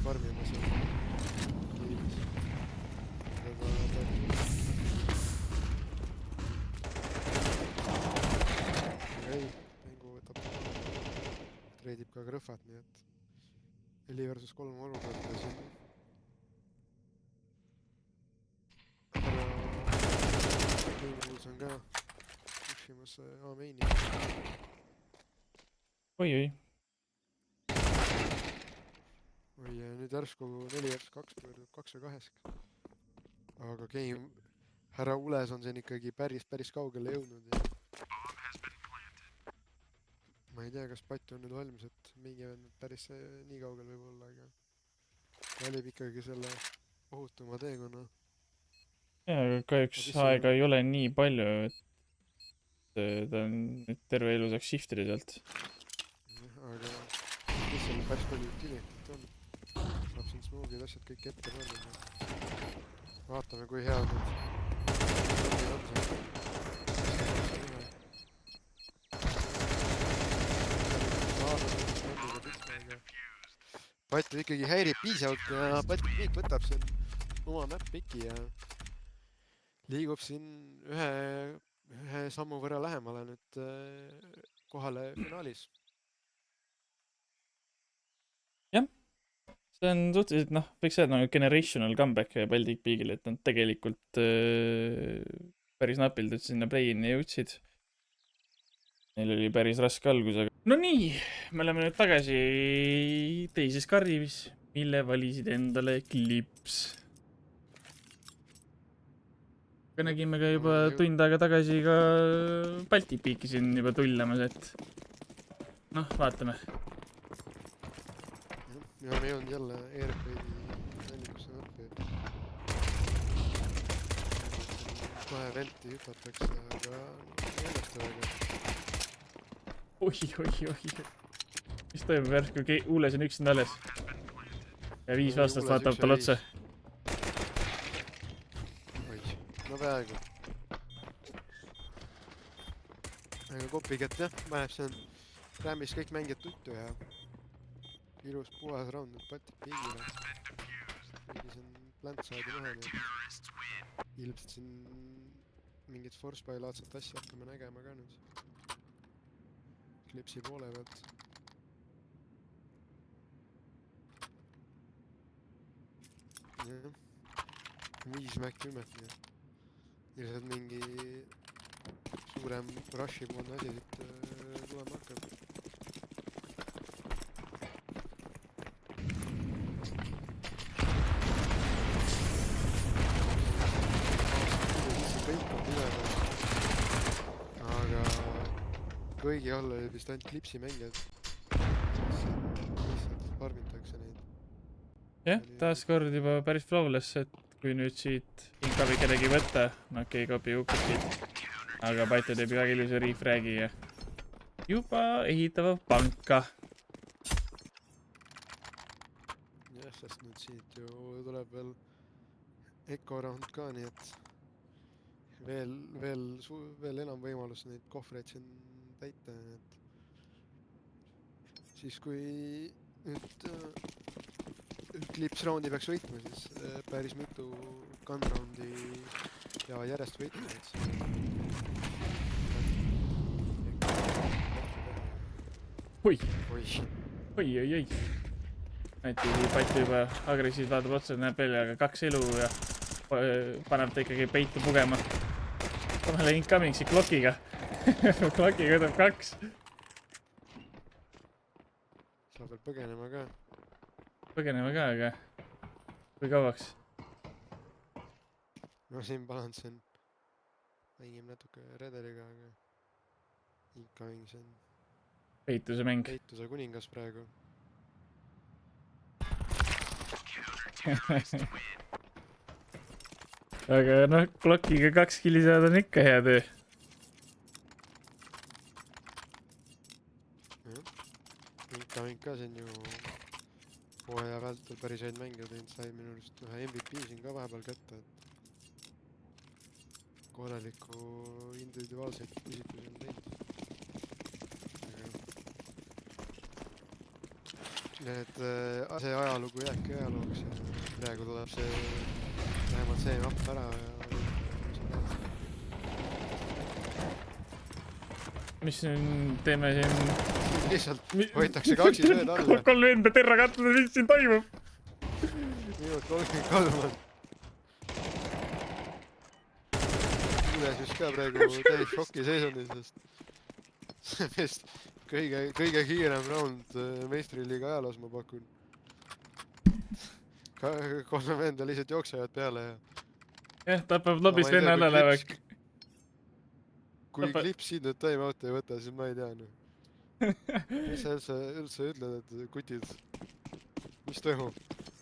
farmima seal kiivis. Ei, mängu võtab treidib ka Grõhvat, nii et 4 versus 3 olukord ja siin Game Rules on ka pushimas A-maini. Oi. Oi, ja nüüd järsku 4 versus 2 pöördub 2-2. Aga Game härra Ules on siin ikkagi päris kaugele jõudnud ja ma ei tea, kas Patu on nüüd valmis, et mingi veel nüüd päris nii kaugel võib olla, aga valib ikkagi selle ohutuma teekonna. Jaa, aga kahjuks aega ei ole nii palju, et ta on nüüd terve elu saaks shiftida sealt. Aga mis seal päris palju utility't on? Saab siin smoogid asjad kõik ette panna. Vaatame, kui hea nüüd on see. Patu ikkagi häirib piisavalt ja Baltic Peak võtab siin oma map piki ja liigub siin ühe sammu võrra lähemale nüüd kohale finaalis. see on suhteliselt, noh, võiks öelda nagu generational comeback Baltic Beagil, et nad tegelikult päris napilt sinna play-in'i jõudsid. Neil oli päris raske algus, aga... No nii, me oleme nüüd tagasi teises karvis, mille valisid endale Clips. Aga nägime ka juba tund aega tagasi ka Baltic Beaki siin juba tullamas, et... Noh, vaatame. Me oleme jõudnud jälle ERP-i väljikusse õppi. Kohe venti hüpatakse, aga ennast väga. Oi. Mis toimub järsku? Uules on üks alles. Ja 5 aastast vaatab tal otsa. Oi, no peaaegu. Aga kopiket jah, mäheb see on rämmis kõik mängijad tuttu ja ilus puhas round nüüd Baltic Beagile. Kuigi see on plant saadi maha, nii ilmselt siin mingit force by laadset asja hakkame nägema ka nüüd. Clipsi poole pealt. Jah. 5 Mac 10, nii. Ilmselt mingi suurem rushi poolne asi siit tulema hakkab. Aga kõigi all oli vist ainult Clipsi mängijad. Lihtsalt farmitakse neid. Jah, taaskord juba päris flawless, et kui nüüd siit inkabi kedagi võtta, okei, kopi hukkusid. Aga Paito teeb väga ilusa refragi ja juba ehitava panka. Jah, sest nüüd siit ju tuleb veel Eco round ka, nii et veel enam võimalus neid kohvreid siin täita, et siis kui nüüd Clips raundi peaks võitma, siis päris mitu gun roundi ja järjest võitma, et Oi. Näiti Paito juba agressiivselt vaatab otsa, näeb välja, aga 2 elu ja paneb ta ikkagi peitu pugema. Vahele incoming siit Glockiga. Glockiga võtab 2. Saab veel põgenema ka. Aga kui kauaks? No siin balansen. Mängib natuke redeliga, aga incoming see on Peituse mäng. peituse kuningas praegu. Aga noh, Glockiga 2 killi saada on ikka hea töö. Incoming ka siin ju hooaja vältel päris häid mänge teinud, sai minu arust ühe MVP siin ka vahepeal kätte, et korraliku individuaalseid küsitusi on teinud. Need see ajalugu jääbki ajalooks ja praegu tuleb see vähemalt see mapp ära ja mis siin teeme siin? lihtsalt hoitakse kaksi sööd alla. 3 venda terra kattuda, mis siin toimub? Minut 33 on. Kuules just ka praegu täis šoki seisundis, sest kõige kiirem round meistriliiga ajaloos ma pakun. 3 venda lihtsalt jooksevad peale ja... Jah, tapab lobist venna alla läheb. Kui Clips siin nüüd time out ei võta, siis ma ei tea. Mis sa üldse ütled, et kutid? Mis toimub?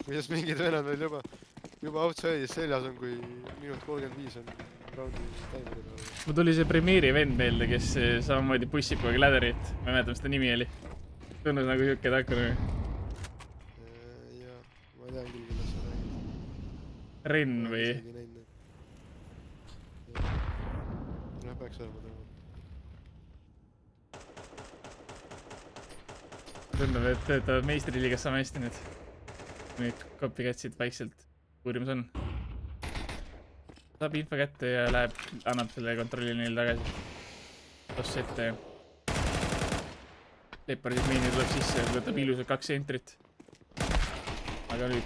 Kuidas mingid vennad veel juba outside'is seljas on, kui minut 35 on roundi time'i peale. Mul tuli see Premieri vend meelde, kes samamoodi pussib kogu aeg läderit. Ma ei mäleta, mis ta nimi oli. Tunnus nagu siuke takku. Jaa, ma tean küll, kuidas sa räägid. Ren või? Jah, peaks olema tema. Tundub, et töötavad meistriliigas sama hästi nüüd. Nüüd copycatsid vaikselt uurimus on. saab info kätte ja läheb, annab selle kontrolli neile tagasi. toss ette ja Leopardid meini tuleb sisse, võtab ilusad 2 entrit. aga nüüd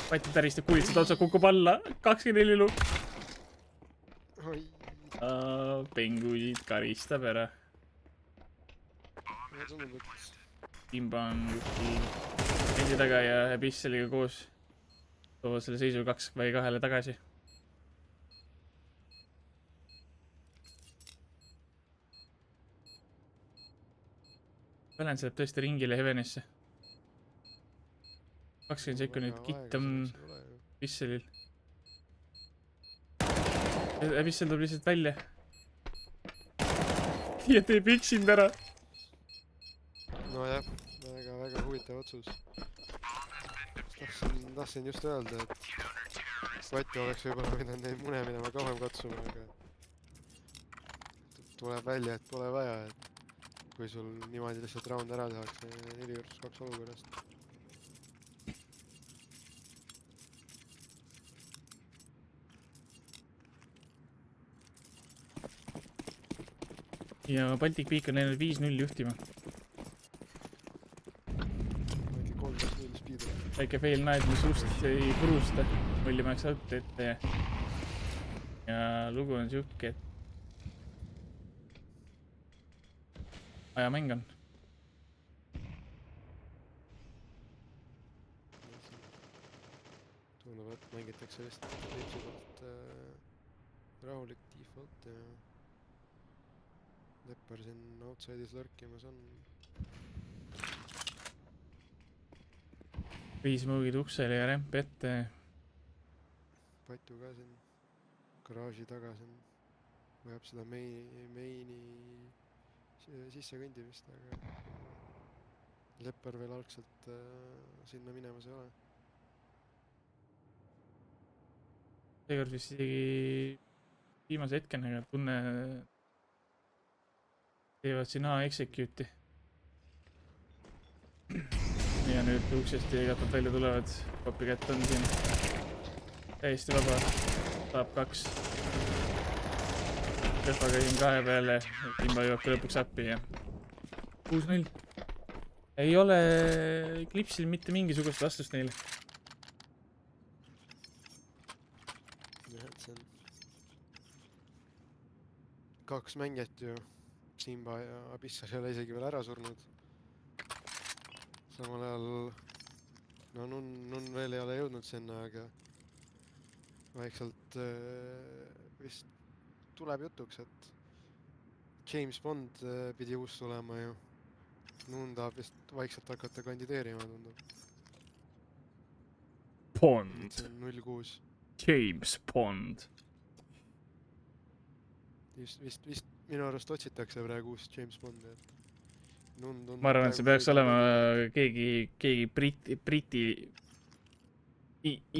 Patu täristab kuulitsed otsa, kukub alla, 24 elu. oi, Penguinid karistab ära. mulle tundub, et Kimba on kuskil endi taga ja Abyssaliga koos toovad selle seisu 2-2 tagasi. Valens läheb tõesti ringile Heavenisse. 20 sekundit, kitt on Abyssalil. Abyssal tuleb lihtsalt välja. ja teeb üksinda ära. nojah, väga huvitav otsus. Tahtsin just öelda, et Patu oleks võib-olla pidanud neid mune minema kauem katsuma, aga tuleb välja, et pole vaja, et kui sul niimoodi lihtsalt round ära tehakse 4 versus 2 olukorrast. ja Baltic Peak on läinud 5-0 juhtima. Väike 13-0 speedrun. väike fail night, mis ust ei purusta. Mulli ma läks alt ette ja lugu on siuke, et ajamäng on. tundub, et mängitakse vist Peipsi poolt rahulik default ja Leppar siin outside'is lurkimas on. 5 mõõgid uksele ja rämp ette. Patu ka siin garaaži taga siin vajab seda meini sisse kõndimist, aga Leppar veel algselt sinna minemas ei ole. seekord vist isegi viimase hetkena, aga tunne teevad siin A execute'i. ja nüüd uksest ja igalt poolt välja tulevad. Copycat on siin täiesti vaba. saab 2. Lepaga siin 2 peale. Kimba jõuab ka lõpuks appi ja 6-0. ei ole Eclipse'il mitte mingisugust vastust neile. jah, et see on 2 mängijat ju. Simba ja Abyssal ei ole isegi veel ära surnud. samal ajal no Nun veel ei ole jõudnud sinna, aga vaikselt vist tuleb jutuks, et James Bond pidi uus tulema ju. Nun tahab vist vaikselt hakata kandideerima, tundub. Bond. see on 06. James Bond. Vist minu arust otsitakse praegu uus James Bondi, et ma arvan, et see peaks olema keegi Briti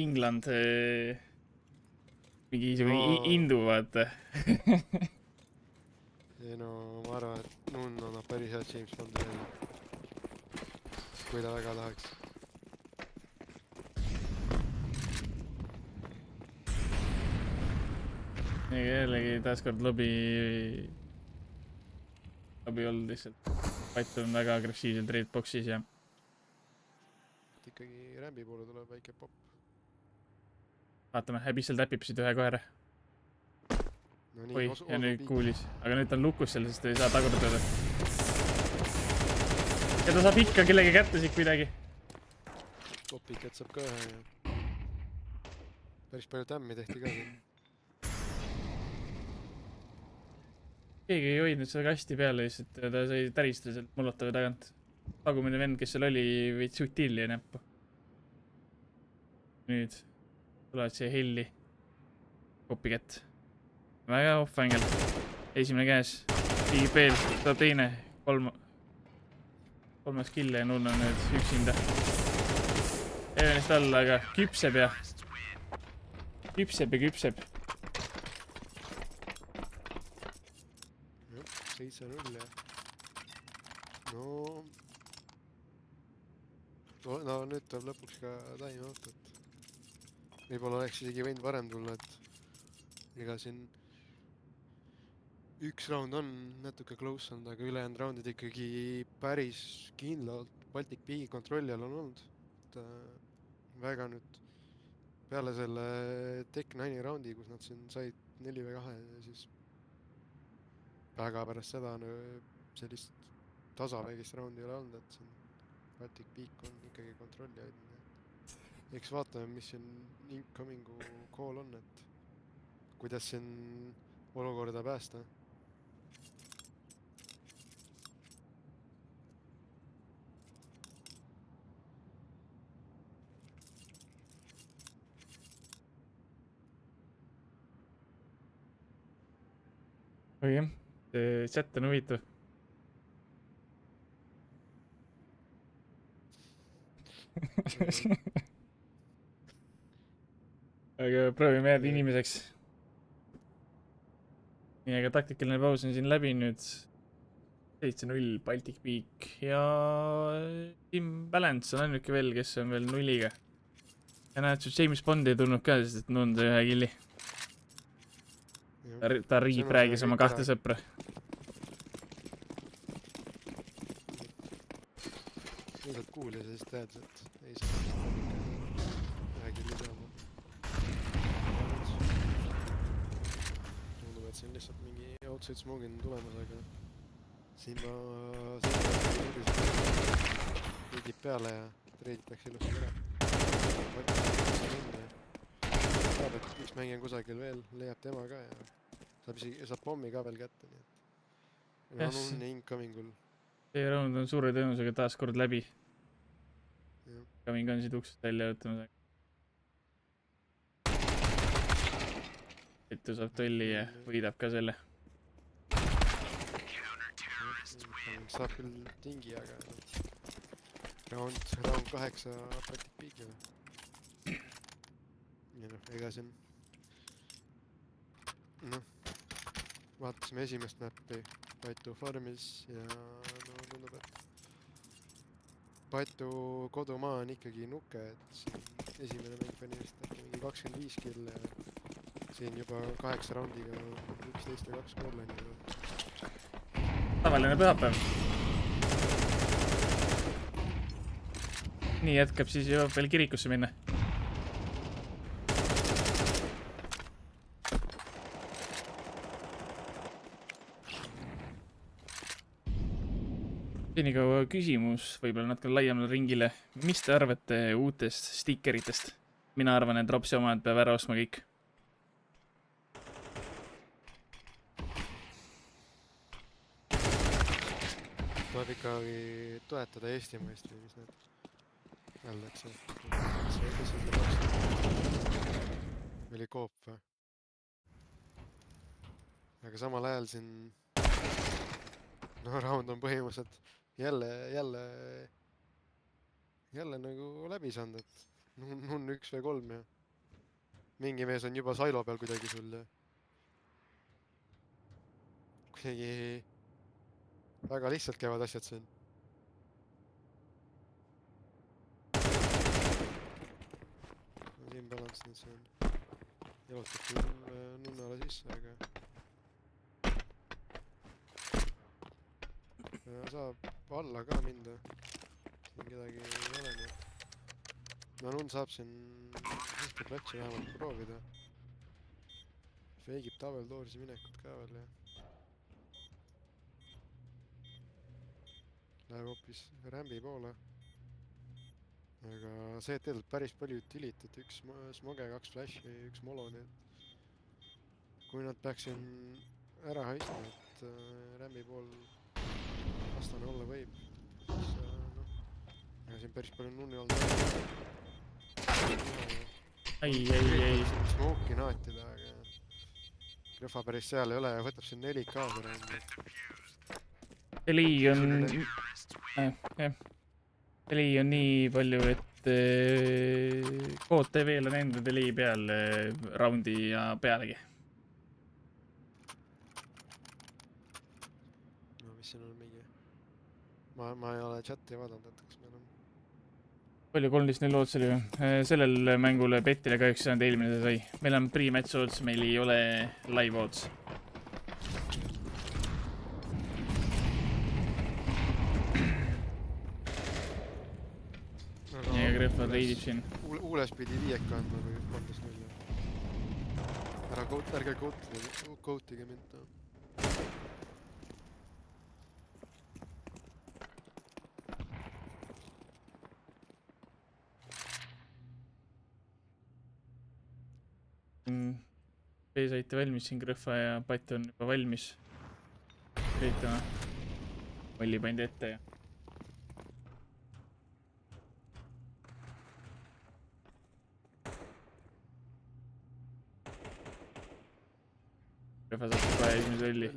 England mingi indu, vaata. ei no ma arvan, et Nun annab päris head James Bondi välja, kui ta väga tahaks. jällegi taaskord lobi olnud lihtsalt. Patt on väga agressiivselt raidbox'is ja ikkagi Rambi poole tuleb väike popp. vaatame, Abyssal täpib siit ühe kohe ära. No nii, oi, ja nüüd kuulis. Aga nüüd ta on lukus seal, sest ta ei saa tagurdada. ja ta saab ikka kellegi kätte siit kuidagi. Copycat saab ka ühe ja päris palju tämmi tehti ka siin. keegi ei hoidnud seda kasti peale lihtsalt, ta sai täristada sealt Molotovi tagant. tagumine vend, kes seal oli, veits utiili ja näppu. nüüd tulevad siia Helli. Copycat. väga off angle. esimene käes. Liigib veel, tuleb teine. kolmas kill ja Nun on nüüd üksinda. Evenist alla, aga küpseb ja küpseb. 7-0 ja no nüüd tuleb lõpuks ka time out, et võib-olla oleks isegi võinud varem tulla, et ega siin üks round on natuke close olnud, aga ülejäänud roundid ikkagi päris kindlalt Baltic Peake'i kontrolli all on olnud. et väga nüüd peale selle Tech9 raundi, kus nad siin said 4v2 ja siis väga pärast seda sellist tasavägist raundi ei ole olnud, et siin Baltic Peak on ikkagi kontrolli hoidnud. Eks vaatame, mis siin incoming'u call on, et kuidas siin olukorda päästa. oi jah, see chat on huvitav. aga proovime jääda inimeseks. nii, aga taktikaline paus on siin läbi nüüd. 7-0 Baltic Peak ja Team Balance on ainuke veel, kes on veel nulliga. ja näed, see James Bond ei tulnud ka, sest et nund ühe killi. ta räägis oma kahte sõpra. Ilmselt kuulis ja siis teadis, et ei saa ühe killi saama. Tundub, et siin lihtsalt mingi outside smoke on tulemas, aga siin ma liigib peale ja treiditakse ilusti ära. Teab, et üks mängija kusagil veel leiab tema ka ja saab pommi ka veel kätte, nii et Yes. on incoming'ul. see round on suure tõenäosusega taas kord läbi. Jah. Coming on siit uksest välja võtnud. Etu saab tolli ja võidab ka selle. Saab küll tingi, aga round 8 Baltic Peake'i või? ja noh, ega siin vaatasime esimest mappi Paitu farmis ja no tundub, et Paitu kodumaa on ikkagi nuke, et siin esimene mäng pani vist mingi 25 kill ja siin juba 8 roundiga 11 ja 2 scoreline. Tavaline pühapäev. nii jätkab, siis jõuab veel kirikusse minna. senikaua küsimus võib-olla natuke laiemale ringile. Mis te arvate uutest stikeritest? Mina arvan, et Dropsi omad peab ära ostma kõik. Tuleb ikkagi toetada eestimaist või mis need öeldakse. oli Coop või? aga samal ajal siin no round on põhimõtteliselt jälle nagu läbi saanud, et nun 1v3 ja mingi mees on juba silo peal kuidagi sul ja kuidagi väga lihtsalt käivad asjad siin. Team Balance nüüd see on jalutab küll nunnale sisse, aga saab alla ka minna. siin kedagi ei ole nii. no nunn saab siin ühte platsi vähemalt proovida. Feigib Double Doorsi minekut ka veel ja läheb hoopis Rambi poole. aga see teeb päris palju utility't, üks smoge, 2 flash'i, 1 molo, nii et kui nad peaks siin ära haistma, et Rambi pool vastane olla võib, siis noh, ega siin päris palju nunni olnud. ei. Smoke'i naatida, aga Grõhva päris seal ei ole ja võtab siin 4 kaasa Rambi. Eli on... jah. Eli on nii palju, et Kood TV-l on endad Eli peal raundi ja pealegi. no mis siin on mingi... ma ei ole chati vaadanud, et kas meil on palju 13-0 odds oli või? Sellel mängule Betile kahjuks ei saanud, eelmine ta sai. meil on pre-match odds, meil ei ole live odds. ja Greffa treidib siin. Uules pidi 5 andma või 13-0. Ärge quote'ige mind. B-saite valmis siin, Greffa ja Patt on juba valmis. üritame. Molli pandi ette ja. Greffa saab kohe esimese rolli.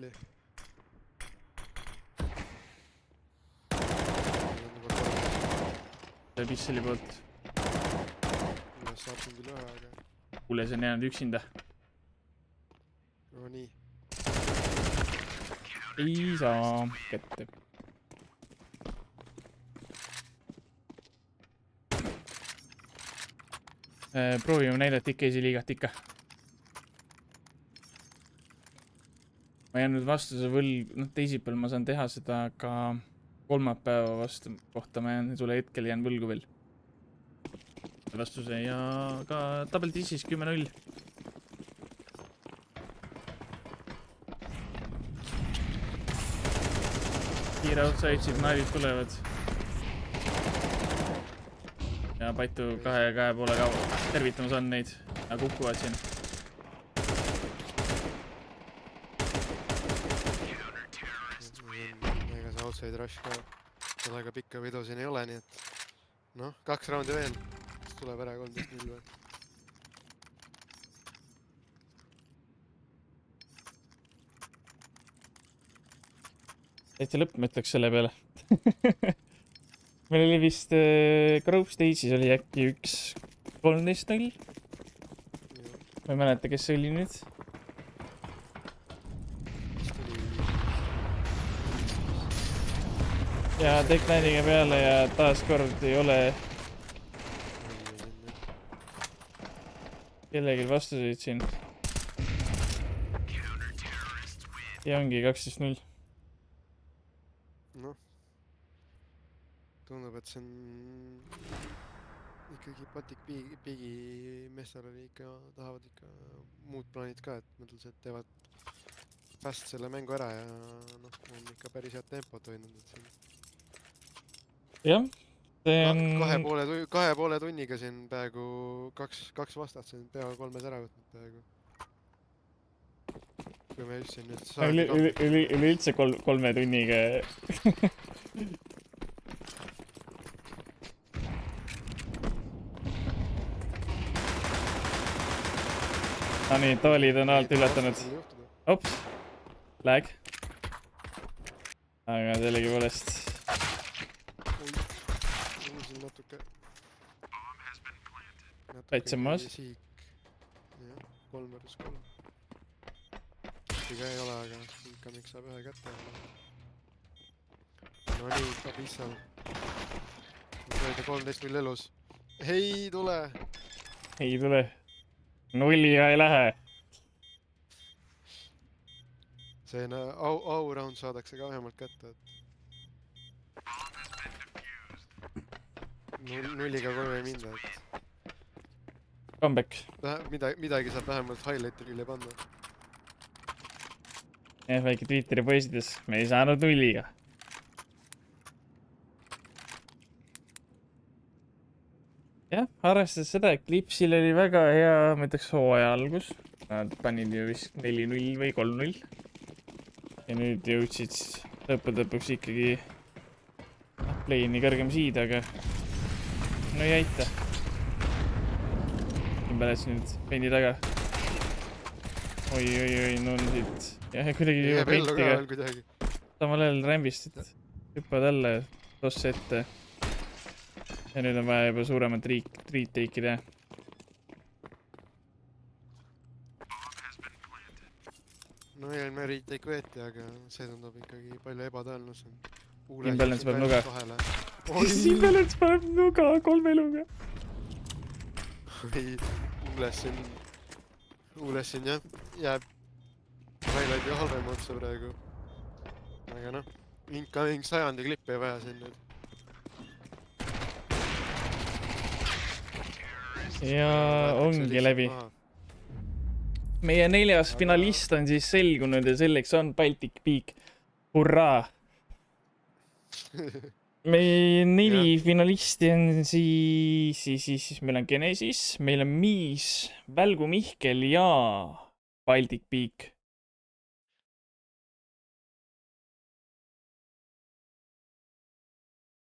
Pisseli poolt. Saab siin küll ühe, aga... Kuules on jäänud üksinda. No nii. Ei saa kätte. Proovime näidata ikka esiliigat ikka. Ma jään nüüd vastuse võlg, teisipäeval ma saan teha seda, aga kolmapäeva vastu kohta ma jään, sulle hetkel jään võlgu veel. Vastuse ja ka Double Dissis 10-0. Kiire outside'id, knife'id tulevad. Ja Paitu kahe poolega tervitamas on neid. Ja kukuvad siin. Ega see outside rush ka sellega pikka video siin ei ole, nii et... Noh, 2 raundi veel. Siis tuleb ära 13-0 või. Täitsa lõpp, ma ütleks selle peale. Meil oli vist Group Stage'is oli äkki 13-0. Ma ei mäleta, kes see oli nüüd. Ja Tech9-iga peale ja taas kord ei ole kellelgi vastuseid siin. Ja ongi 12-0. Noh. Tundub, et see on... Ikkagi Patik Pigi meestel oli ikka... Tahavad ikka muud plaanid ka, et mõtles, et teevad fast selle mängu ära ja noh, on ikka päris head tempot hoidnud, et siin... Jah, see on... 2,5 tunniga siin peaaegu 2 vastat siin peaaegu 3 ära võtnud peaaegu. Kui me just siin nüüd üleüldse 3 tunniga. No nii, toolid on alati üllatanud. Ops, lag. Aga sellegipoolest. Täitsa maas. Jah, 3-3. Ka ei ole, aga ikka miks saab ühe kätte. No nii, Abissal. 13 elus. Ei tule! Ei tule. Nulliga ei lähe. See au round saadakse ka vähemalt kätte, et... Nulliga 3 ei minda, et... Comeback. Midagi saab vähemalt highlight'i külje panna. Jah, väike Twitteri postides. Me ei saanud nulliga. Jah, arvestades seda, et Clipsil oli väga hea, ma ütleks, hooaja algus. Nad panid ju vist 4-0 või 3-0. Ja nüüd jõudsid lõpuks ikkagi play'ini kõrgem siid, aga no ei aita. Pärast nüüd pendi taga. Oi, no on siit. Jah, kuidagi juba peitiga. Samal ajal rämbist, et hüppad alla ja tosse ette. Ja nüüd on vaja juba suuremat retake teha. No eelmine retake võeti, aga see tundub ikkagi palju ebatõenäolisem. Imbalance paneb nuga. oi , Imbalance paneb nuga 3 eluga. Ules siin jah, jääb highlighti halvem otsa praegu. Aga noh, incoming 100 klippi ei vaja siin nüüd. Ja ongi läbi. Meie 4. finalist on siis selgunud ja selleks on Baltic Peak. Hurraa! Meie 4 finalisti on siis meil on Genesis, meil on Miis, Välgu Mihkel ja Baltic Peak.